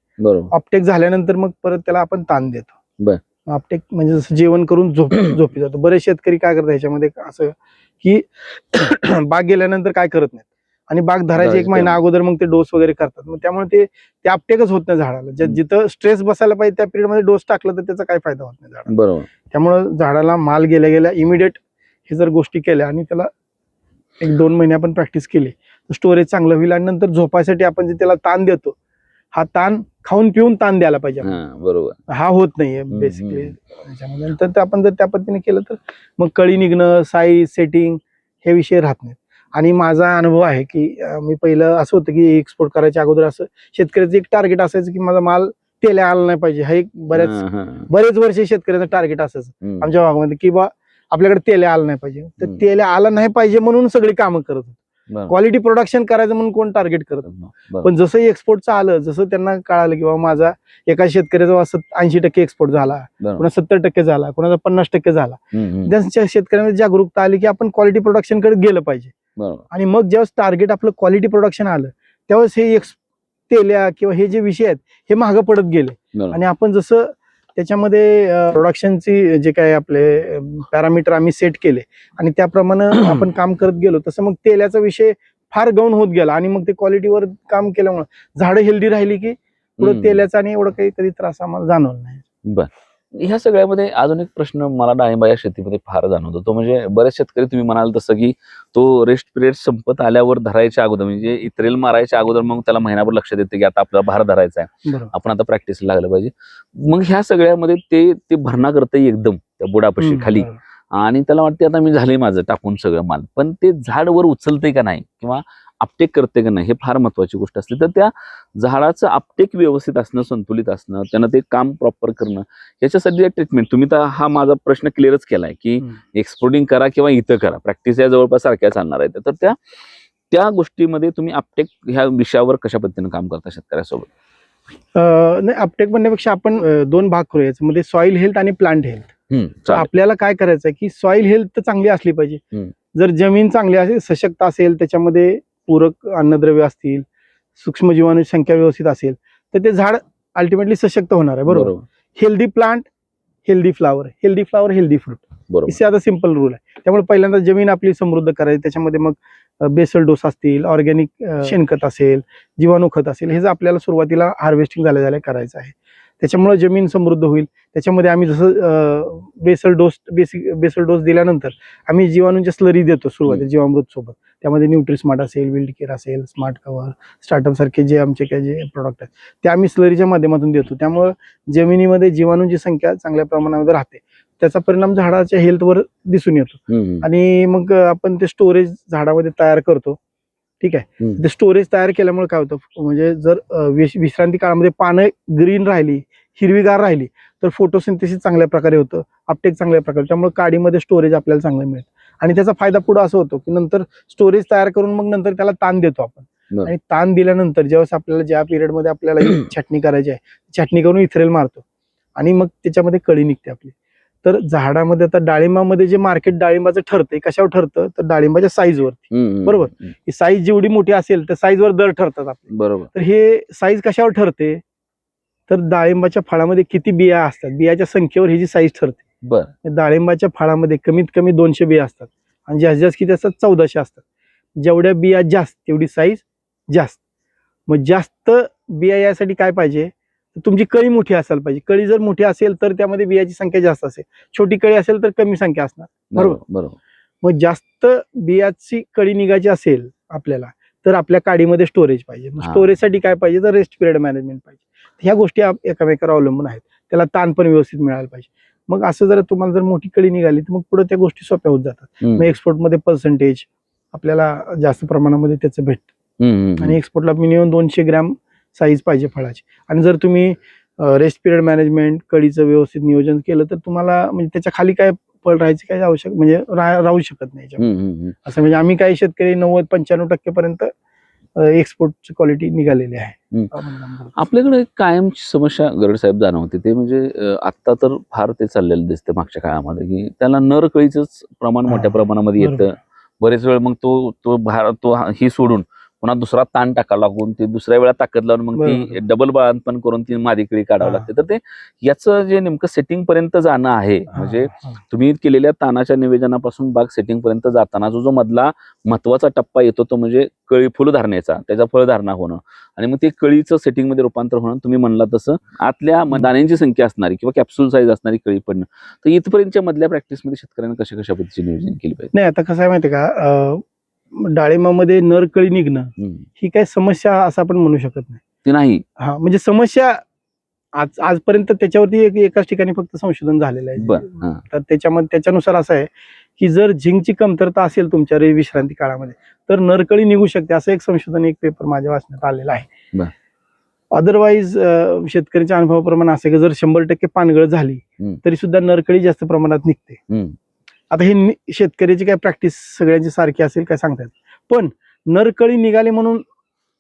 अपटेक झाल्यानंतर मग परत त्याला आपण ताण देतो. अपटेक म्हणजे जसं जेवण करून झोपी जातो. बरेच शेतकरी काय करतात ह्याच्यामध्ये असं की बाग गेल्यानंतर काय करत नाहीत आणि बाग धरायची 1 महिना अगोदर मग ते डोस वगैरे करतात. मग त्यामुळे ते अपटेकच होत नाही झाडाला. जिथं स्ट्रेस बसायला पाहिजे त्या पिरियडमध्ये डोस टाकलं तर त्याचा काही फायदा होत नाही झाडाला. त्यामुळे झाडाला माल गेल्या गेल्या इमिडिएट हे जर गोष्टी केल्या आणि त्याला 1-2 महिने आपण प्रॅक्टिस केली तर स्टोरेज चांगलं होईल. आणि नंतर झोपायसाठी आपण जे त्याला ताण देतो, हा ताण खाऊन पिऊन ताण द्यायला पाहिजे. हा होत नाहीये बेसिकली त्याच्यामध्ये. नंतर आपण जर त्या पद्धतीने केलं तर मग कळी निघणं, साईज, सेटिंग हे विषय राहत नाहीत. आणि माझा अनुभव आहे की मी पहिलं असं होतं की एक्सपोर्ट करायच्या अगोदर असं शेतकऱ्याचं एक टार्गेट असायचं की माझा माल तेल्या आला नाही पाहिजे. हा एक बरेच वर्ष शेतकऱ्याचं टार्गेट असायचं आमच्या भागामध्ये की बा आपल्याकडे तेल्या आलं नाही पाहिजे. तर तेल्या आलं नाही पाहिजे म्हणून सगळी कामं करत होतो. बरोबर. क्वालिटी प्रोडक्शन करायचं म्हणून कोण टार्गेट करत नाही. बरोबर. पण जसं एक्सपोर्टचं आलं, जसं त्यांना कळालं की बाबा माझा एका शेतकऱ्याचा 80% एक्सपोर्ट झाला, बरोबर. कोणा 70% झाला, कोणाचा 50% झाला, हम्म. त्यांच्या शेतकऱ्यांमध्ये जागरूकता आली की आपण क्वालिटी प्रोडक्शन कडे गेलं पाहिजे. बरोबर. आणि मग ज्यावेळेस टार्गेट आपलं क्वालिटी प्रोडक्शन आलं, त्यावेळेस हे तेल्या किंवा हे जे विषय आहेत हे मागं पडत गेले. बरोबर. आणि आपण जसं त्याच्यामध्ये प्रोडक्शनची जे काय आपले पॅरामीटर आम्ही सेट केले आणि त्याप्रमाणे आपण काम करत गेलो, तसं मग तेल्याचा विषय फार गौण होत गेला. आणि मग ते क्वालिटीवर काम केल्यामुळे झाडं हेल्दी राहिली की पुढे तेल्याचा आणि एवढं काही कधी त्रास आम्हाला जाणवला नाही. बर. ह्या सगळ्यामध्ये अजून एक प्रश्न मला डाळिंबाच्या शेतीमध्ये फार जाणवतो, तो म्हणजे बरेच शेतकरी तुम्ही म्हणाल तसं की तो रेस्ट पिरियड संपत आल्यावर धरायच्या अगोदर, म्हणजे इत्रेल मारायच्या अगोदर मग त्याला महिनाभर लक्ष देते की आता आपल्याला भार धरायचा आहे, बरोबर. आपण आता प्रॅक्टिसला लागलं पाहिजे. मग ह्या सगळ्यामध्ये ते भरणा करतंय एकदम त्या बुडापाशी खाली, आणि त्याला वाटते आता मी झाले माझं टाकून सगळं माल, पण ते झाड वर उचलते का नाही किंवा अपटेक करते का नाही, हे फार महत्वाची गोष्ट असते. तर त्या झाडाचं अपटेक व्यवस्थित असणं, संतुलित असणं, त्यानं ते काम प्रॉपर करणं, याच्यासाठी ट्रीटमेंट तुम्ही तर हा माझा प्रश्न क्लिअरच केलाय की एक्सपोर्टिंग करा किंवा इथं करा, प्रॅक्टिस या जवळपास सारख्या चालणार आहेत. तर त्या गोष्टीमध्ये तुम्ही अपटेक ह्या विषयावर कशा पद्धतीने काम करता शेतकऱ्यासोबत? नाही, अपटेक म्हणण्यापेक्षा आपण 2 भाग करूया याच्यामध्ये, सॉइल हेल्थ आणि प्लांट हेल्थ. तर आपल्याला काय करायचं आहे की सॉइल हेल्थ तर चांगली असली पाहिजे. जर जमीन चांगली असेल, सशक्त असेल, त्याच्यामध्ये पूरक अन्नद्रव्य असतील, सूक्ष्म जीवाणूची संख्या व्यवस्थित असेल, तर ते झाड अल्टिमेटली सशक्त होणार आहे. बरोबर. Healthy plant, healthy flower, healthy flower, healthy fruit, हे आता सिंपल रूल आहे. त्यामुळे पहिल्यांदा जमीन आपली समृद्ध करायची, त्याच्यामध्ये मग बेसल डोस असतील, ऑर्गॅनिक शेणखत असेल, जीवाणू खत असेल, हे जर आपल्याला सुरुवातीला हार्वेस्टिंग झाल्या करायचं आहे, त्याच्यामुळे जमीन समृद्ध होईल. त्याच्यामध्ये आम्ही जसं बेसल डोस दिल्यानंतर आम्ही जीवाणूंच्या स्लरी देतो सुरुवातीला जीवामृत सोबत. त्यामध्ये न्यूट्रिस्मार्ट असेल, विल्ड केअर असेल, स्मार्ट कव्हर, स्टार्टअप सारखे जे आमचे काही जे प्रोडक्ट आहेत ते आम्ही स्लरीच्या माध्यमातून देतो. त्यामुळे जमिनीमध्ये जीवाणूंची संख्या चांगल्या प्रमाणामध्ये राहते, त्याचा परिणाम झाडाच्या हेल्थवर दिसून येतो. आणि मग आपण ते स्टोरेज झाडामध्ये तयार करतो. ठीक आहे. ते स्टोरेज तयार केल्यामुळे काय होतं, म्हणजे जर विश्रांती काळामध्ये पानं ग्रीन राहिली, हिरवीगार राहिली, तर फोटोसिंथेसिस चांगल्या प्रकारे होतं, अपटेक चांगल्या प्रकारे, त्यामुळे काडीमध्ये स्टोरेज आपल्याला चांगलं मिळतं. आणि त्याचा फायदा पुढे असं होतो की नंतर स्टोरेज तयार करून मग नंतर त्याला ताण देतो आपण. आणि ताण दिल्यानंतर ज्यावेळेस आपल्याला ज्या पिरियडमध्ये आपल्याला छाटणी करायची आहे, छाटणी करून इथरेल मारतो आणि मग त्याच्यामध्ये कळी निघते आपली. तर झाडामध्ये आता डाळिंबामध्ये जे मार्केट डाळिंबाचं ठरते, कशावर ठरतं, तर डाळिंबाच्या साईजवरती. बरोबर. ही साईज जेवढी मोठी असेल तर साईजवर दर ठरतात आपले. बरोबर. तर हे साईज कशावर ठरते, तर डाळिंबाच्या फळामध्ये किती बिया असतात, बियाच्या संख्येवर ही जी साईज ठरते. डाळिंबाच्या फळामध्ये कमीत कमी 200 बिया असतात आणि जास्त किती असतात, 1400 असतात. जेवढ्या बिया जास्त तेवढी साईज जास्त. मग जास्त बिया यासाठी काय पाहिजे, तुमची कळी मोठी असायला पाहिजे. कळी जर मोठी असेल तर त्यामध्ये बियाची संख्या जास्त असेल, छोटी कळी असेल तर कमी संख्या असणार. बरोबर. मग जास्त बियाची कळी निघायची असेल आपल्याला, तर आपल्या काडीमध्ये स्टोरेज पाहिजे. स्टोरेजसाठी काय पाहिजे, तर रेस्ट पिरियड मॅनेजमेंट पाहिजे. ह्या गोष्टी एकामेकावर अवलंबून आहेत. त्याला ताण पण व्यवस्थित मिळायला पाहिजे. मग असं जर तुम्हाला जर मोठी कळी निघाली तर मग पुढे त्या गोष्टी सोप्या होत जातात. मग एक्सपोर्टमध्ये पर्सेंटेज आपल्याला जास्त प्रमाणामध्ये त्याचं भेटतं. आणि एक्सपोर्टला मिनिमम 200 ग्रॅम साईज पाहिजे फळाची. आणि जर तुम्ही रेस्ट पिरियड मॅनेजमेंट, कळीचं व्यवस्थित नियोजन केलं तर तुम्हाला म्हणजे त्याच्या खाली काय फळ राहायची काही आवश्यक म्हणजे राहू शकत नाही. असं म्हणजे आम्ही काही शेतकरी 90-95% पर्यंत एक्सपोर्टची क्वालिटी निघालेली आहे. आपल्याकडे कायमची समस्या गरड साहेब जाणवते, ते म्हणजे आता तर फार ते चाललेलं दिसतं मागच्या काळामध्ये की त्याला नर कळीचंच प्रमाण मोठ्या प्रमाणामध्ये येतं. बरेच वेळ मग तो ही सोडून पुन्हा दुसरा ताण टाकावा लागून ते दुसऱ्या वेळा ताकद लावून मग ती डबल बाळंतपण करून ती मादी कळी काढावं लागते. तर ते याचं जे नेमकं सेटिंग पर्यंत जाणं आहे, म्हणजे तुम्ही केलेल्या तानाच्या निवेदनापासून बाग सेटिंग पर्यंत जाताना जो मधला महत्वाचा टप्पा येतो तो म्हणजे कळी फुल धारणेचा, त्याचा फळधारणा होणं आणि मग ते कळीचं सेटिंग मध्ये रूपांतर होणं. तुम्ही म्हणला तसं आतल्या दाण्यांची संख्या असणारी किंवा कॅप्सूल साईज असणारी कळी पडणं. तर इथपर्यंतच्या मधल्या प्रॅक्टिसमध्ये शेतकऱ्यांना कशा पद्धतीचे नियोजन केले पाहिजे? नाही, आता कसं आहे माहिती का, डाळिंबामध्ये नर कळी निघणं ही काही समस्या असं आपण म्हणू शकत नाही. म्हणजे समस्या आजपर्यंत त्याच्यावरती एकाच ठिकाणी फक्त संशोधन झालेलं आहे. तर त्याच्यानुसार असं आहे की जर झिंकची कमतरता असेल तुमच्या विश्रांती काळामध्ये तर नरकळी निघू शकते, असं एक संशोधन, एक पेपर माझ्या वाचण्यात आलेला आहे. अदरवाईज शेतकऱ्यांच्या अनुभवाप्रमाणे असं की जर 100% पानगळ झाली तरी सुद्धा नरकळी जास्त प्रमाणात निघते. आता हे शेतकऱ्याची काय प्रॅक्टिस सगळ्यांची सारखी असेल काय सांगतात, पण नरकळी निघाली म्हणून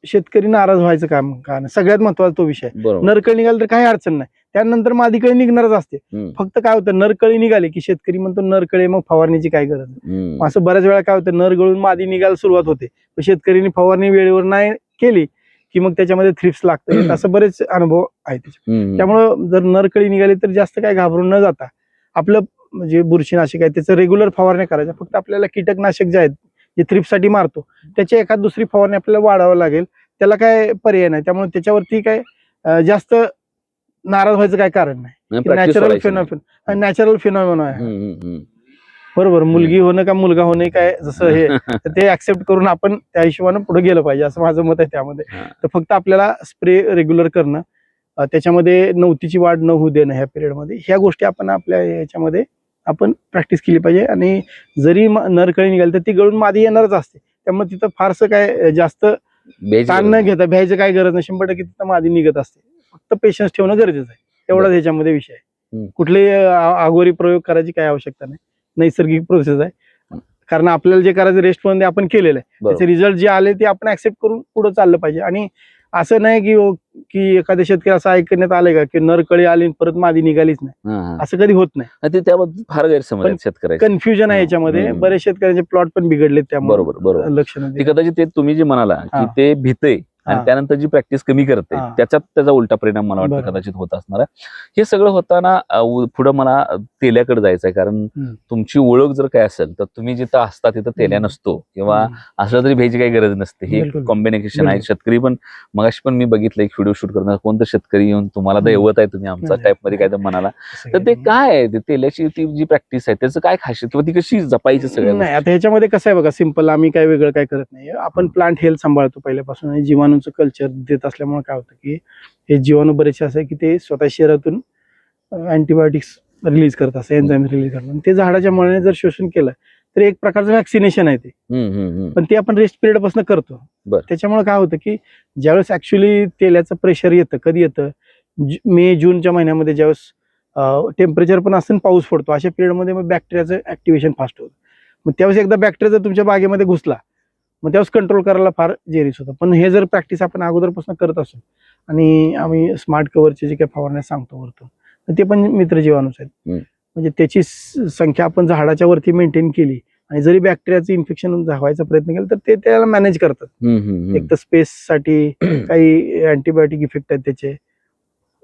शेतकरी नाराज व्हायचं काम का नाही? सगळ्यात महत्वाचा तो विषय. बरोबर. नरकळी निघाली तर काही अडचण नाही, त्यानंतर मादी कळी निघणारच असते. हम्म. फक्त काय होतं, नरकळी निघाली की शेतकरी म्हणतो नरकळी, मग फवारणीची काय गरज नाही. हम्म. असं बऱ्याच वेळा काय होतं, नर गळून मादी निघायला सुरुवात होते, पण शेतकऱ्यांनी फवारणी वेळेवर नाही केली की मग त्याच्यामध्ये थ्रिप्स लागतं. असं बरेच अनुभव आहेत त्याचे. हम्म. त्यामुळं जर नरकळी निघाली तर जास्त काय घाबरून न जाता आपलं म्हणजे बुरशीनाशक आहे त्याचं रेग्युलर फवारणी करायच्या. फक्त आपल्याला कीटकनाशक जे आहेत जे थ्रिप्ससाठी मारतो त्याची एखाद दुसरी फवारणी आपल्याला वाढावं लागेल, त्याला काय पर्याय नाही. त्यामुळे त्याच्यावरती काय जास्त नाराज व्हायचं काय कारण नाही. practice नॅचरल करायची नाही. नॅचरल फिनॉमिना आहे. हम्म. हम्म. बरोबर, मुलगी होणं का मुलगा होणे काय जसं हे तर ते ऍक्सेप्ट करून आपण त्या हिशोबानं पुढे गेलं पाहिजे असं माझं मत आहे त्यामध्ये. हा. तर फक्त आपल्याला स्प्रे रेग्युलर करणं, त्याच्यामध्ये नवतीची वाढ न होऊ देणं ह्या पिरियडमध्ये, ह्या गोष्टी आपण आपल्या याच्यामध्ये आपण प्रॅक्टिस केली पाहिजे. आणि जरी नरकळी निघाली तर ती गळून मादी येणारच असते, त्यामुळे तिथं फारसं काय जास्त बेज ताण न घेता भ्यायचं काय गरज नाही. 100% तिथं मादी निघत असते, फक्त पेशन्स ठेवणं गरजेचं आहे. एवढाच ह्याच्यामध्ये विषय आहे. हम्म. कुठलेही आगोरी प्रयोग करायची काय आवश्यकता नाही, नैसर्गिक प्रोसेस आहे. कारण आपल्याला जे करायचं रेस्ट मध्ये आपण केलेलं आहे, बरोबर. त्याचे रिझल्ट जे आले ते आपण ऍक्सेप्ट करून पुढे चाललं पाहिजे. आणि असं नाही की एखाद्या शेतकरी असं ऐकण्यात आलंय का की नरकळी आली आणि परत मादी निघालीच नाही, हा. असं कधी होत नाही. हा. ते त्याबद्दल फार गैरसमज आहेत शेतकऱ्याचे. कन्फ्युजन आहे याच्यामध्ये. हम्म. बरेच शेतकऱ्यांचे प्लॉट पण बिघडले त्यामुळे. बरोबर. लक्ष न ते दिलं. कदाचित ते तुम्ही जे म्हणाला की हा. ते भीतय आणि हा. त्यानंतर जी प्रॅक्टिस कमी करते हा. त्याच्यात त्याचा उलटा परिणाम मला वाटतं बरोबर. कदाचित होत असणार आहे. हे सगळं होताना पुढे मला तेल्याकडे जायचं आहे. कारण हम्म. तुमची ओळख जर काय असेल तर तुम्ही जिथं असता तिथं तेल्या नसतो किंवा असलं तरी भ्यायची काही गरज नसते. हे बिलकुल. कॉम्बिनेशन आहे. बिलकुल. शेतकरी पण मगाशी पण मी बघितलं एक व्हिडिओ शूट करताना कोणतं शेतकरी येऊन तुम्हाला दैवत आहे तुम्ही आमचा नाही. टाईप मध्ये काय तर म्हणाला, असं तर ते काही काय आहे ते तेल्याची ती जी प्रॅक्टिस आहे त्याचं काय खासियत किंवा ती कशी जपायची सगळ्या नाही. आता ह्याच्यामध्ये कसं आहे बघा, सिंपल आम्ही काय वेगळं काय करत नाही. आपण प्लांट हेल्थ सांभाळतो पहिल्यापासून आणि जीवाणूचं कल्चर देत असल्यामुळे काय होतं की हे जीवाणू बरेचसे असं आहे की ते स्वतः शरीरातून अँटीबायोटिक्स रिलीज करत असतात, एन्झाईम रिलीज करतात. ते झाडाच्या मुळाने जर शोषण केलं तर एक प्रकारचं वॅक्सिनेशन आहे ते. पण ते आपण रेस्ट पिरियड पासून करतो. बरं. त्याच्यामुळे काय होतं की ज्यावेळेस ऍक्च्युली तेलाचं प्रेशर येतं, कधी येतं, मे जूनच्या महिन्यामध्ये ज्यावेळेस टेम्परेचर पण असतं आणि पाऊस पडतो, अशा पिरियडमध्ये मग बॅक्टेरियाचं ऍक्टिव्हेशन फास्ट होतं. मग त्यावेळेस एकदा बॅक्टेरिया जर तुमच्या बागेमध्ये घुसला मग त्यावेळेस कंट्रोल करायला फार जेरीस होतं. पण हे जर प्रॅक्टिस आपण अगोदरपासून करत असू आणि आम्ही स्मार्ट कव्हरचे जे काही फवारण्या सांगतो वरतून, तर ते पण मित्र जीवाणूच आहेत. म्हणजे त्याची संख्या आपण झाडाच्या वरती मेंटेन केली आणि जरी बॅक्टेरियाचं इन्फेक्शन व्हायचा प्रयत्न केला तर ते त्याला मॅनेज करतात. एक तर स्पेससाठी काही अँटीबायोटिक इफेक्ट आहेत त्याचे,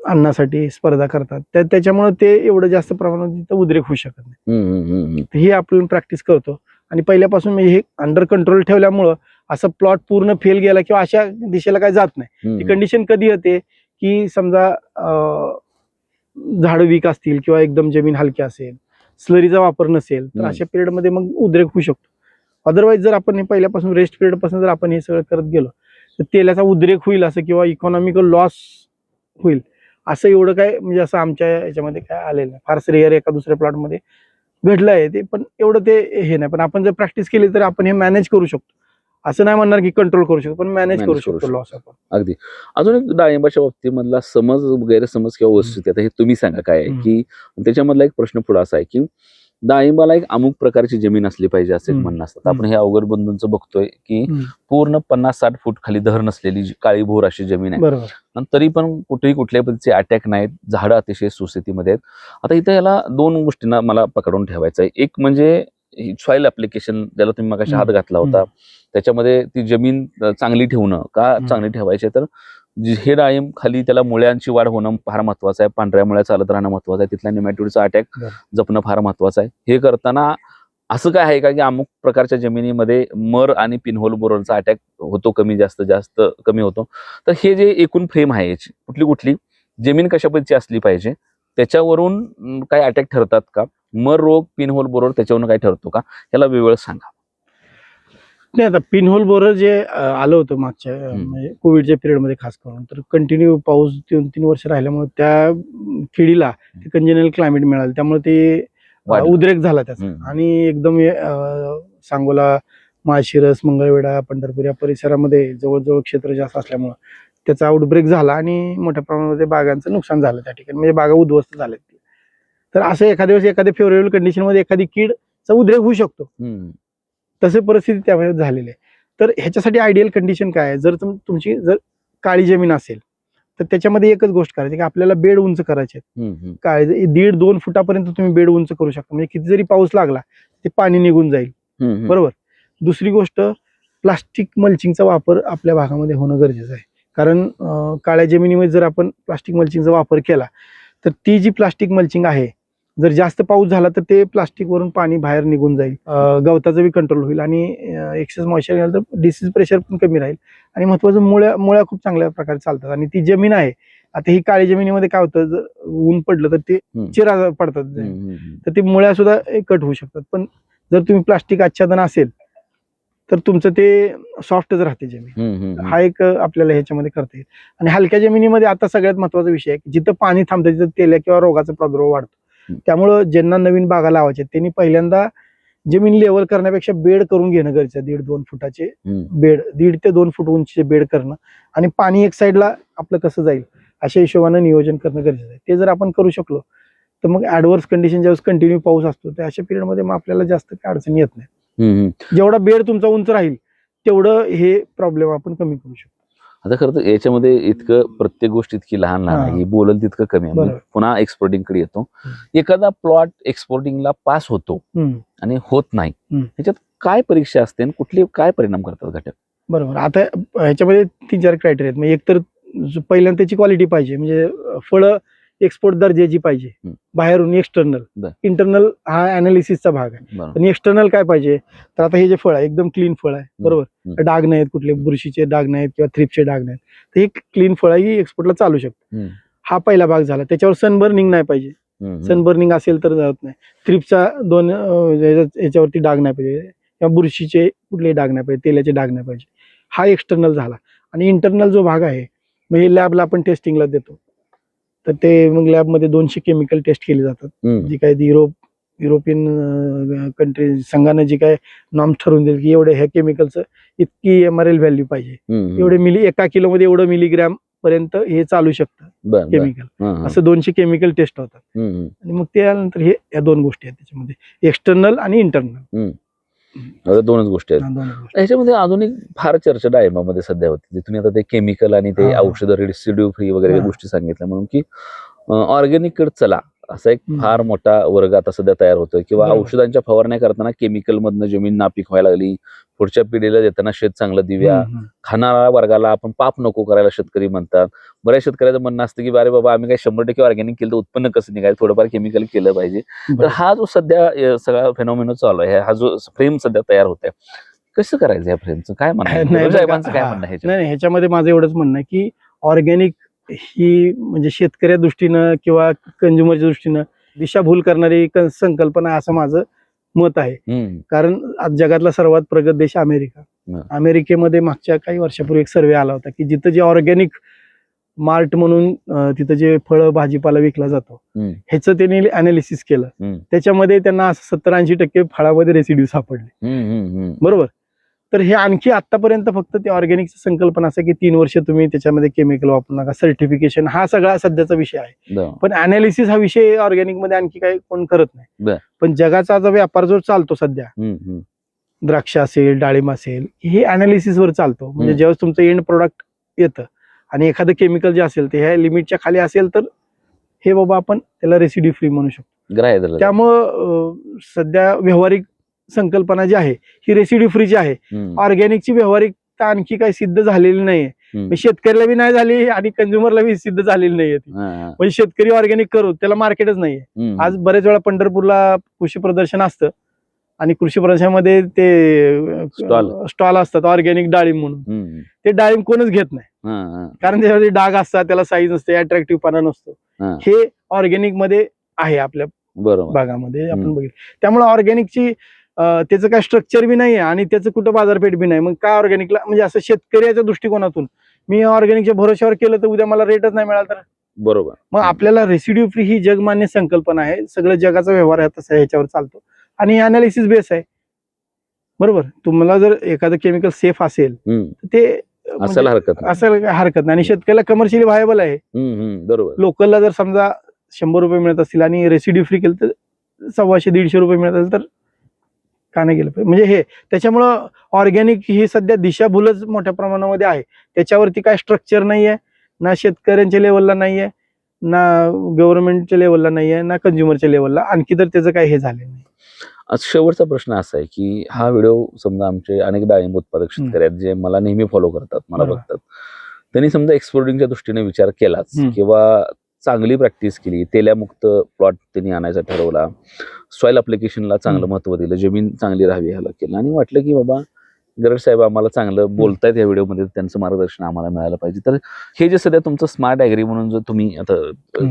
अन्नासाठी स्पर्धा करतात, त्याच्यामुळे ते एवढं जास्त प्रमाणात तिथं उद्रेक होऊ शकत नाही. ही आपण प्रॅक्टिस करतो आणि पहिल्यापासून म्हणजे हे अंडर कंट्रोल ठेवल्यामुळं असं प्लॉट पूर्ण फेल गेला किंवा अशा दिशेला काय जात नाही. ती कंडिशन कधी येते की समजा झाडं वीक असतील किंवा एकदम जमीन हलकी असेल, स्लरीचा वापर नसेल, तर अशा पिरियडमध्ये मग उद्रेक होऊ शकतो. अदरवाईज जर आपण हे पहिल्यापासून रेस्ट पिरियड पासून जर आपण हे सगळं करत गेलो तर तेलाचा उद्रेक होईल असं किंवा इकॉनॉमिकल लॉस होईल असं एवढं काय म्हणजे असं आमच्या याच्यामध्ये काय आलेलं नाही. फार रेअर एका दुसऱ्या प्लॉटमध्ये घडलं आहे ते, पण एवढं ते हे नाही. पण आपण जर प्रॅक्टिस केली तर आपण हे मॅनेज करू शकतो. असं नाही म्हणणार की कंट्रोल करू शकतो, पण मॅनेज करू शकतो लॉस आपण. अगदी. अजून एक डाळिंबाच्या बाबतीमधला समज गैरसमज किंवा वस्तुस्थिती, आता हे तुम्ही सांगा काय आहे की त्याच्यामधला एक प्रश्न पुढे असा आहे की डाळिंबाला एक अमुक प्रकारची जमीन असली पाहिजे असं एक म्हणणं असतं. आपण हे अवघड बंधूंचं बघतोय की पूर्ण 50-60 फूट खाली धर नसलेली काळी भोर अशी जमीन आहे, बरोबर. आणि तरी पण कुठेही कुठल्याही पद्धतीचे अटॅक नाहीत, झाडं अतिशय सुस्थितीमध्ये आहेत. आता इथं याला दोन गोष्टींना मला पकडून ठेवायचं आहे. एक म्हणजे सॉइल ऍप्लिकेशन, ज्याला तुम्ही मगाशी हात घातला होता, त्याच्यामध्ये ती जमीन चांगली ठेवणं का चांगली ठेवायची, तर हे डाळिंब खाली त्याला मुळ्यांची वाढ होणं फार महत्वाचं आहे, पांढऱ्या मुळ्या चालत राहणं महत्वाचं आहे, तिथल्या नेमॅटोडचा अटॅक जपणं फार महत्वाचं आहे. हे करताना असं काय आहे का की अमुक प्रकारच्या जमिनीमध्ये मर आणि पिनहोल बोररचा अटॅक होतो, कमी जास्त कमी होतो, तर हे जे एकूण फ्रेम आहे याची कुठली कुठली जमीन कशा पद्धतीची असली पाहिजे त्याच्यावरून काय अटॅक ठरतात का, मर रोग पिनहोल बोरर त्याच्यावरून काय ठरतो का, याला वेगवेगळं सांगा. नाही, आता पिनहोल बोरर जे आलं होतं मागच्या म्हणजे कोविडच्या पिरियडमध्ये खास करून, तर कंटिन्यू पाऊस 2-3 वर्ष राहिल्यामुळे त्या किडीला कंजेनल क्लायमेट मिळालं, त्यामुळे ते उद्रेक झाला त्याचा. आणि एकदम सांगोला, माळशिरस, मंगळवेढा, पंढरपूर या परिसरामध्ये जवळजवळ क्षेत्र जास्त असल्यामुळे त्याचा आउटब्रेक झाला आणि मोठ्या प्रमाणामध्ये बागांचं नुकसान झालं त्या ठिकाणी, म्हणजे बागा उद्ध्वस्त झाल्या. तर असं एखाद्या वेळेस एखाद्या फेवरेबल कंडिशन मध्ये एखादी कीडचा उद्रेक होऊ शकतो, तसे परिस्थिती त्यावेळेस झालेली आहे. तर ह्याच्यासाठी आयडियल कंडिशन काय आहे, जर तुमची जर काळी जमीन असेल तर त्याच्यामध्ये एकच गोष्ट करायची की आपल्याला बेड उंच करायचे आहेत. काय 1.5-2 फुटापर्यंत तुम्ही बेड उंच करू शकता, म्हणजे किती जरी पाऊस लागला ते पाणी निघून जाईल. बरोबर. दुसरी गोष्ट, प्लास्टिक मल्चिंगचा वापर आपल्या भागामध्ये होणं गरजेचं आहे. कारण काळ्या जमिनीमध्ये जर आपण प्लास्टिक मल्चिंगचा वापर केला तर ती जी प्लास्टिक मल्चिंग आहे, जर जास्त पाऊस झाला तर ते प्लास्टिक वरून पाणी बाहेर निघून जाईल, गवताचं बी कंट्रोल होईल आणि एक्सेस मॉइश्चर गेलं तर डिसीज प्रेशर पण कमी राहील आणि महत्वाचं मुळ्या खूप चांगल्या प्रकारे चालतात. आणि ती जमीन आहे, आता ही काळी जमिनीमध्ये काय होतं, जर ऊन पडलं तर ते चिरा पडतात, तर ती मुळ्या सुद्धा कट होऊ शकतात. पण जर तुम्ही प्लास्टिक आच्छादन असेल तर तुमचं ते सॉफ्टच राहते जमीन. हा एक आपल्याला ह्याच्यामध्ये करता येईल. आणि हलक्या जमिनीमध्ये आता सगळ्यात महत्वाचा विषय आहे की जिथं पाणी थांबतं तिथं तेल्या किंवा रोगाचा प्रादुर्भाव वाढतो. त्यामुळं ज्यांना नवीन बागा लावायचे त्यांनी पहिल्यांदा जमीन लेवल करण्यापेक्षा बेड करून घेणं गरजेचं आहे. 1.5-2 फुटाचे बेड, 1.5 ते 2 फूट उंचीचे बेड करणं आणि पाणी एक साईडला आपलं कसं जाईल अशा हिशोबानं नियोजन करणं गरजेचं आहे. ते जर आपण करू शकलो तर मग ऍडव्हर्स कंडिशन ज्यावेळेस कंटिन्यू पाऊस असतो त्या अशा पिरियडमध्ये मग आपल्याला जास्त काही अडचणी येत नाही. जेवढा बेड तुमचा उंच राहील तेवढं हे प्रॉब्लेम आपण कमी करू शकतो. आता खरं तर याच्यामध्ये इतकं प्रत्येक गोष्ट इतकी लहान लहान आहे, बोलल तितकं कमी आहे. पुन्हा एक्सपोर्टिंग कडे येतो. एखादा प्लॉट एक्सपोर्टिंगला पास होतो आणि होत नाही, ह्याच्यात काय परीक्षा असते आणि कुठले काय परिणाम करतात घटक? बरोबर. आता ह्याच्यामध्ये 3-4 क्रायटेरिया आहेत. म्हणजे एक तर पहिल्यांदा त्याची क्वालिटी पाहिजे, म्हणजे फळं एक्सपोर्ट दर्जाची पाहिजे, बाहेरून एक्सटर्नल. इंटरनल हा अनालिसिसचा भाग आहे, पण एक्सटर्नल काय पाहिजे, तर आता हे जे फळ आहे एकदम क्लीन फळ आहे, बरोबर, डाग नाहीत, कुठले बुरशीचे डाग नाहीत किंवा थ्रिप्सचे डाग नाहीत, तर हे क्लीन फळ आहे, ही एक्सपोर्टला चालू शकतो. हा पहिला भाग झाला. त्याच्यावर सनबर्निंग नाही पाहिजे, सनबर्निंग असेल तर जात नाही. थ्रिप्सचा 2 याच्यावरती डाग नाही पाहिजे किंवा बुरशीचे कुठलेही डाग नाही पाहिजे, तेलाचे डाग नाही पाहिजे. हा एक्सटर्नल झाला. आणि इंटरनल जो भाग आहे मग हे लॅबला आपण टेस्टिंगला देतो, तर ते मग लॅबमध्ये 200 केमिकल टेस्ट केली जातात. जी काय युरोपियन कंट्री संघाने जी काय नॉर्म ठरवून दिली की एवढे ह्या केमिकलचं इतकी MRL व्हॅल्यू पाहिजे, एवढे 1 किलोमध्ये एवढं मिलीग्रॅम पर्यंत हे चालू शकतं केमिकल, असं 200 केमिकल टेस्ट होतात. आणि मग त्यानंतर हे या 2 गोष्टी आहेत त्याच्यामध्ये, एक्सटर्नल आणि इंटरनल. दोनच गोष्टी आहेत. ह्याच्यामध्ये अजून एक फार चर्चा डाळिंबामध्ये सध्या होती, जे तुम्ही आता ते केमिकल आणि ते औषध रेसिड्यू फ्री वगैरे गोष्टी सांगितल्या, म्हणून की ऑर्गॅनिक कडे चला असा एक फार मोठा वर्ग आता सध्या तयार होतोय. किंवा औषधांच्या फवारण्या करताना केमिकल मधनं जमीन नापीक व्हायला लागली, पुढच्या पिढीला देताना शेत चांगलं देऊया, खाणाऱ्या वर्गाला आपण पाप नको करायला शेतकरी म्हणतात. बऱ्याच शेतकऱ्याचं म्हणणं असतं की अरे बाबा आम्ही काही 100% ऑर्गॅनिक केलं तर उत्पन्न कसं निघायचं, थोडंफार केमिकल केलं पाहिजे. तर हा जो सध्या सगळा फेनॉमिना चालू आहे, हा जो फ्रेम सध्या तयार होत आहे, कसं करायचं या फ्रेमचं, काय म्हणणं आहे? काय म्हणणं आहे? नाही, ह्याच्यामध्ये माझं एवढंच म्हणणं आहे की ऑर्गॅनिक ही म्हणजे शेतकऱ्या दृष्टीनं किंवा कंझ्युमरच्या दृष्टीनं दिशाभूल करणारी संकल्पना आहे असं माझं मत आहे. कारण आज जगातला सर्वात प्रगत देश अमेरिकेमध्ये मागच्या काही वर्षापूर्वी एक सर्वे आला होता की जिथं जे ऑर्गॅनिक मार्ट म्हणून तिथं जे फळं भाजीपाला विकला जातो ह्याचं त्यांनी अनालिसिस केलं. त्याच्यामध्ये त्यांना 70-80% फळामध्ये रेसिड्यू सापडले, बरोबर. तर हे आणखी आतापर्यंत फक्त ते ऑर्गॅनिकची संकल्पना असं की 3 वर्ष तुम्ही त्याच्यामध्ये केमिकल वापरू नका, सर्टिफिकेशन हा सगळा सध्याचा विषय आहे. पण अनालिसिस हा विषय ऑर्गॅनिक मध्ये आणखी काही कोण करत नाही. पण जगाचा जो व्यापार जो चालतो सध्या, द्राक्ष असेल, डाळिंब असेल, हे अनालिसिस वर चालतो. म्हणजे जेव्हा तुमचं एंड प्रोडक्ट येतं आणि एखादं केमिकल जे असेल ते ह्या लिमिटच्या खाली असेल तर हे बाबा आपण त्याला रेसिड्यू फ्री म्हणू शकतो. त्यामुळं सध्या व्यावहारिक संकल्पना जी आहे ही रेसिड्यू फ्रीची आहे. ऑर्गॅनिकची व्यावहारिकता आणखी काही सिद्ध झालेली नाहीये, शेतकऱ्याला बी नाही झाली आणि कंझ्युमरला बी सिद्ध झालेली नाहीये. म्हणजे शेतकरी ऑर्गॅनिक करू त्याला मार्केटच नाहीये. आज बरेच वेळा पंढरपूरला कृषी प्रदर्शन असतं आणि कृषी प्रदर्शनामध्ये ते स्टॉल असतात ऑर्गॅनिक डाळिंब म्हणून, ते डाळिंब कोणच घेत नाही, कारण त्याच्यामध्ये डाग असतात, त्याला साईज नसते, अट्रॅक्टिव्ह पणा नसतो. हे ऑर्गॅनिक मध्ये आहे आपल्या भागामध्ये आपण बघितलं. त्यामुळे ऑर्गॅनिकची त्याचं काय स्ट्रक्चर बी नाहीये आणि त्याचं कुठं बाजारपेठ बी नाही. मग काय ऑर्गॅनिकला, म्हणजे असं शेतकऱ्याच्या दृष्टिकोनातून मी ऑर्गॅनिकच्या भरोश्यावर केलं तर उद्या मला रेटच नाही मिळाला तर, बरोबर. मग आपल्याला रेसिड्यू फ्री ही जगमान्य संकल्पना आहे, सगळं जगाचा व्यवहार आहे तसा ह्याच्यावर चालतो आणि अनालिसिस बेस आहे, बरोबर. तुम्हाला जर एखादं केमिकल सेफ असेल ते असायला हरकत नाही आणि शेतकऱ्याला कमर्शियली व्हायबल आहे, बरोबर. लोकलला जर समजा 100 रुपये मिळत असतील आणि रेसिड्यू फ्री केलं तर 125-150 रुपये मिळत असेल तर का नाही गेलं पाहिजे म्हणजे हे त्याच्यामुळं ऑर्गॅनिक ही सध्या दिशाभूलच मोठ्या प्रमाणामध्ये आहे. त्याच्यावरती काय स्ट्रक्चर नाहीये, ना शेतकऱ्यांच्या लेवलला नाहीये, ना गव्हर्नमेंटच्या लेवलला नाहीये, ना कंझ्युमरच्या लेवलला. आणखी तर त्याचं काही हे झालेलं नाही. आज शेवटचा प्रश्न असा आहे की हा व्हिडिओ समजा आमचे अनेक डाळिंब उत्पादक शेतकरी आहेत जे मला नेहमी फॉलो करतात, मला बरोबर. बघतात, त्यांनी समजा एक्सपोर्टिंगच्या दृष्टीने विचार केलाच किंवा चांगली प्रॅक्टिस केली, तेल्यामुक्त प्लॉट त्यांनी आणायचा ठरवला, सॉइल अप्लिकेशनला चांगलं महत्व दिलं, जमीन चांगली राहावी ह्याला केलं आणि वाटलं की बाबा गरड साहेब आम्हाला चांगलं बोलतायत या व्हिडिओमध्ये, त्यांचं मार्गदर्शन आम्हाला मिळालं पाहिजे. तर हे जे सध्या तुमचं स्मार्ट ॲग्री म्हणून जो तुम्ही आता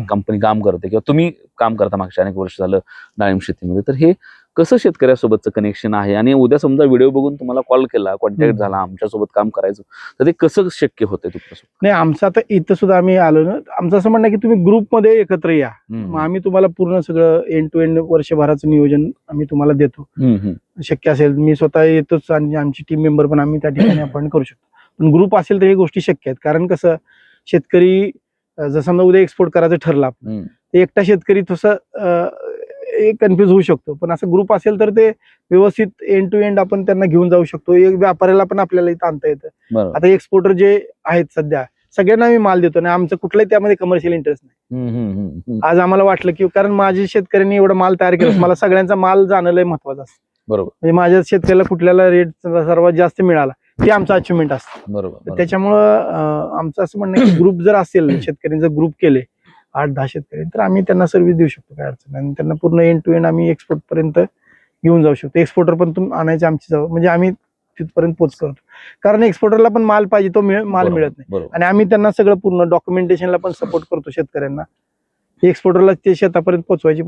कंपनी काम करते किंवा तुम्ही काम करता मागच्या अनेक वर्ष झालं डाळिंब शेतीमध्ये, तर हे कसं शेतकऱ्यासोबतचं कनेक्शन आहे आणि उद्या समजा व्हिडिओ बघून तुम्हाला कॉल केला, कॉन्टॅक्ट झाला, आमच्यासोबत काम करायचं, तर ते कसं शक्य होतंय तुमच्यासोबत? नाही आमचं आता इथं सुद्धा आम्ही आलो ना, आमचं असं म्हणणं आहे की तुम्ही ग्रुपमध्ये एकत्र या, मग आम्ही तुम्हाला पूर्ण सगळं एंड टू एंड वर्षभराचं नियोजन आम्ही तुम्हाला देतो. शक्य असेल मी स्वतः येतोच आणि आमची टीम मेंबर पण आम्ही त्या ठिकाणी अपॉइंट करू शकतो. पण ग्रुप असेल तर हे गोष्टी शक्य आहेत. कारण कसं शेतकरी जर समजा उद्या एक्सपोर्ट करायचं ठरलं आपण, ते एकटा शेतकरी तसं कन्फ्युज होऊ शकतो. पण असं ग्रुप असेल तर ते व्यवस्थित एंड टू एंड आपण त्यांना घेऊन जाऊ शकतो. एक व्यापाऱ्याला पण आपल्याला इथं आणता येतं. आता एक्सपोर्टर जे आहेत सध्या सगळ्यांना आम्ही माल देतो आणि आमचं कुठलाही त्यामध्ये कमर्शियल इंटरेस्ट नाही. आज आम्हाला वाटलं की कारण माझ्या शेतकऱ्यांनी एवढा माल तयार केला, मला सगळ्यांचा माल जाणं लय महत्वाचं असतं. बरोबर. म्हणजे माझ्या शेतकऱ्याला कुठल्याला रेट सर्वात जास्त मिळाला ते आमचं अचिव्हमेंट असतं. बरोबर. त्याच्यामुळं आमचं असं म्हणणं की ग्रुप जर असेल, शेतकऱ्यांचा ग्रुप केले 8-10 शेतकरी, तर आम्ही त्यांना सर्व्हिस देऊ शकतो, काय अडचण नाही. आणि त्यांना पूर्ण एंड टू एंड आम्ही एक्सपोर्ट पर्यंत घेऊन जाऊ शकतो. एक्सपोर्टर पण तुम्ही आणायचे आमची जवळ, म्हणजे आम्ही तिथपर्यंत पोच करतो. कारण एक्सपोर्टरला पण माल पाहिजे, तो माल मिळत नाही. आणि आम्ही त्यांना सगळं पूर्ण डॉक्युमेंटेशनला पण सपोर्ट करतो शेतकऱ्यांना. एक्सपोर्टरला ते शेतापर्यंत पोहोचवायची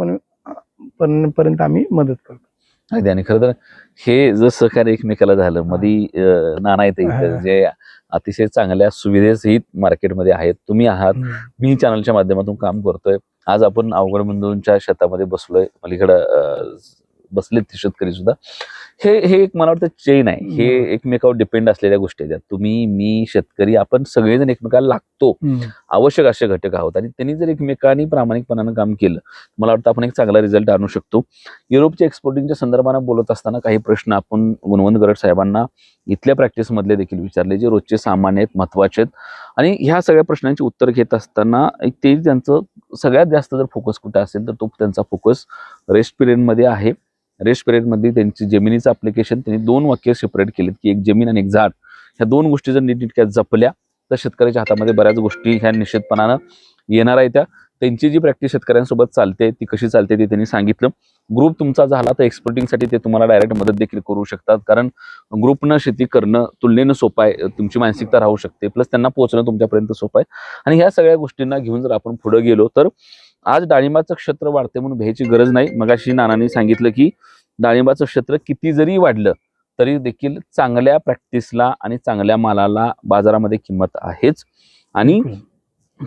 पण पर्यंत आम्ही मदत करतो. आणि खरं तर हे जर सहकार्य एकमेकाला झालं, मधी नाना येते जे अतिशय चांगल्या सुविधेसहित मार्केटमध्ये आहेत, तुम्ही आहात, मी चॅनलच्या माध्यमातून काम करतोय. आज आपण अवघड बिंदूंच्या शेतामध्ये बसलोय, अलीकडं बसलेत ते शेतकरी सुद्धा. हे एक मला वाटतं चेन आहे, हे एकमेकावर डिपेंड असलेल्या गोष्टी आहेत. तुम्ही, मी, शेतकरी, आपण सगळेजण एकमेकाला लागतो, आवश्यक असे घटक आहोत. आणि त्यांनी जर एकमेकांनी प्रामाणिकपणानं काम केलं, मला वाटतं आपण एक चांगला रिझल्ट आणू शकतो. युरोपच्या एक्सपोर्टिंगच्या संदर्भानं बोलत असताना काही प्रश्न आपण गुणवंत गरड साहेबांना इथल्या प्रॅक्टिसमधले देखील विचारले, जे रोजचे सामान्य आहेत, महत्वाचे आहेत. आणि ह्या सगळ्या प्रश्नांची उत्तर घेत असताना ते त्यांचं सगळ्यात जास्त जर फोकस कुठे असेल तर तो त्यांचा फोकस रेस्ट पिरियडमध्ये आहे. रेस्ट पिरियडमध्ये त्यांची जमिनीचं अप्लिकेशन त्यांनी 2 वाक्य सेपरेट केलेत की एक जमीन आणि एक झाड. ह्या 2 गोष्टी जर नीटनेटक्या जपल्या तर शेतकऱ्याच्या हातामध्ये बऱ्याच गोष्टी ह्या निश्चितपणानं येणार आहेत. त्यांची जी प्रॅक्टिस शेतकऱ्यांसोबत चालते ती कशी चालते ते त्यांनी सांगितलं. ग्रुप तुमचा झाला तर एक्सपोर्टिंगसाठी ते तुम्हाला डायरेक्ट मदत देखील करू शकतात, कारण ग्रुपनं शेती करणं तुलनेनं सोपं आहे, तुमची मानसिकता राहू शकते, प्लस त्यांना पोहोचणं तुमच्यापर्यंत सोपं आहे. आणि ह्या सगळ्या गोष्टींना घेऊन जर आपण पुढे गेलो तर आज डाळिंबाचं क्षेत्र वाढते म्हणून भ्यायची गरज नाही. मगाशी नानांनी सांगितलं की डाळिंबाचं क्षेत्र किती जरी वाढलं तरी देखील चांगल्या प्रॅक्टिसला आणि चांगल्या मालाला बाजारामध्ये किंमत आहेच. आणि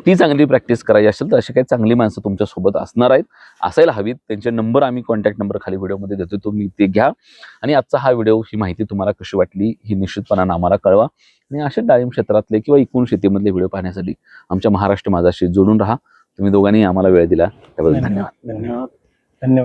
ती चांगली प्रॅक्टिस करायची असेल तर अशी काही चांगली माणसं तुमच्या सोबत असणार आहेत, असायला हवीत. त्यांचे नंबर आम्ही कॉन्टॅक्ट नंबर खाली व्हिडिओमध्ये देतो, तुम्ही ते घ्या. आणि आजचा हा व्हिडिओ, ही माहिती तुम्हाला कशी वाटली ही निश्चितपणानं आम्हाला कळवा. आणि अशा डाळिंब क्षेत्रातले किंवा एकूण शेतीमधले व्हिडिओ पाहण्यासाठी आमच्या महाराष्ट्र माझाशी जोडून राहा. तुम्ही दोघांनी आम्हाला वेळ दिला त्याबद्दल धन्यवाद.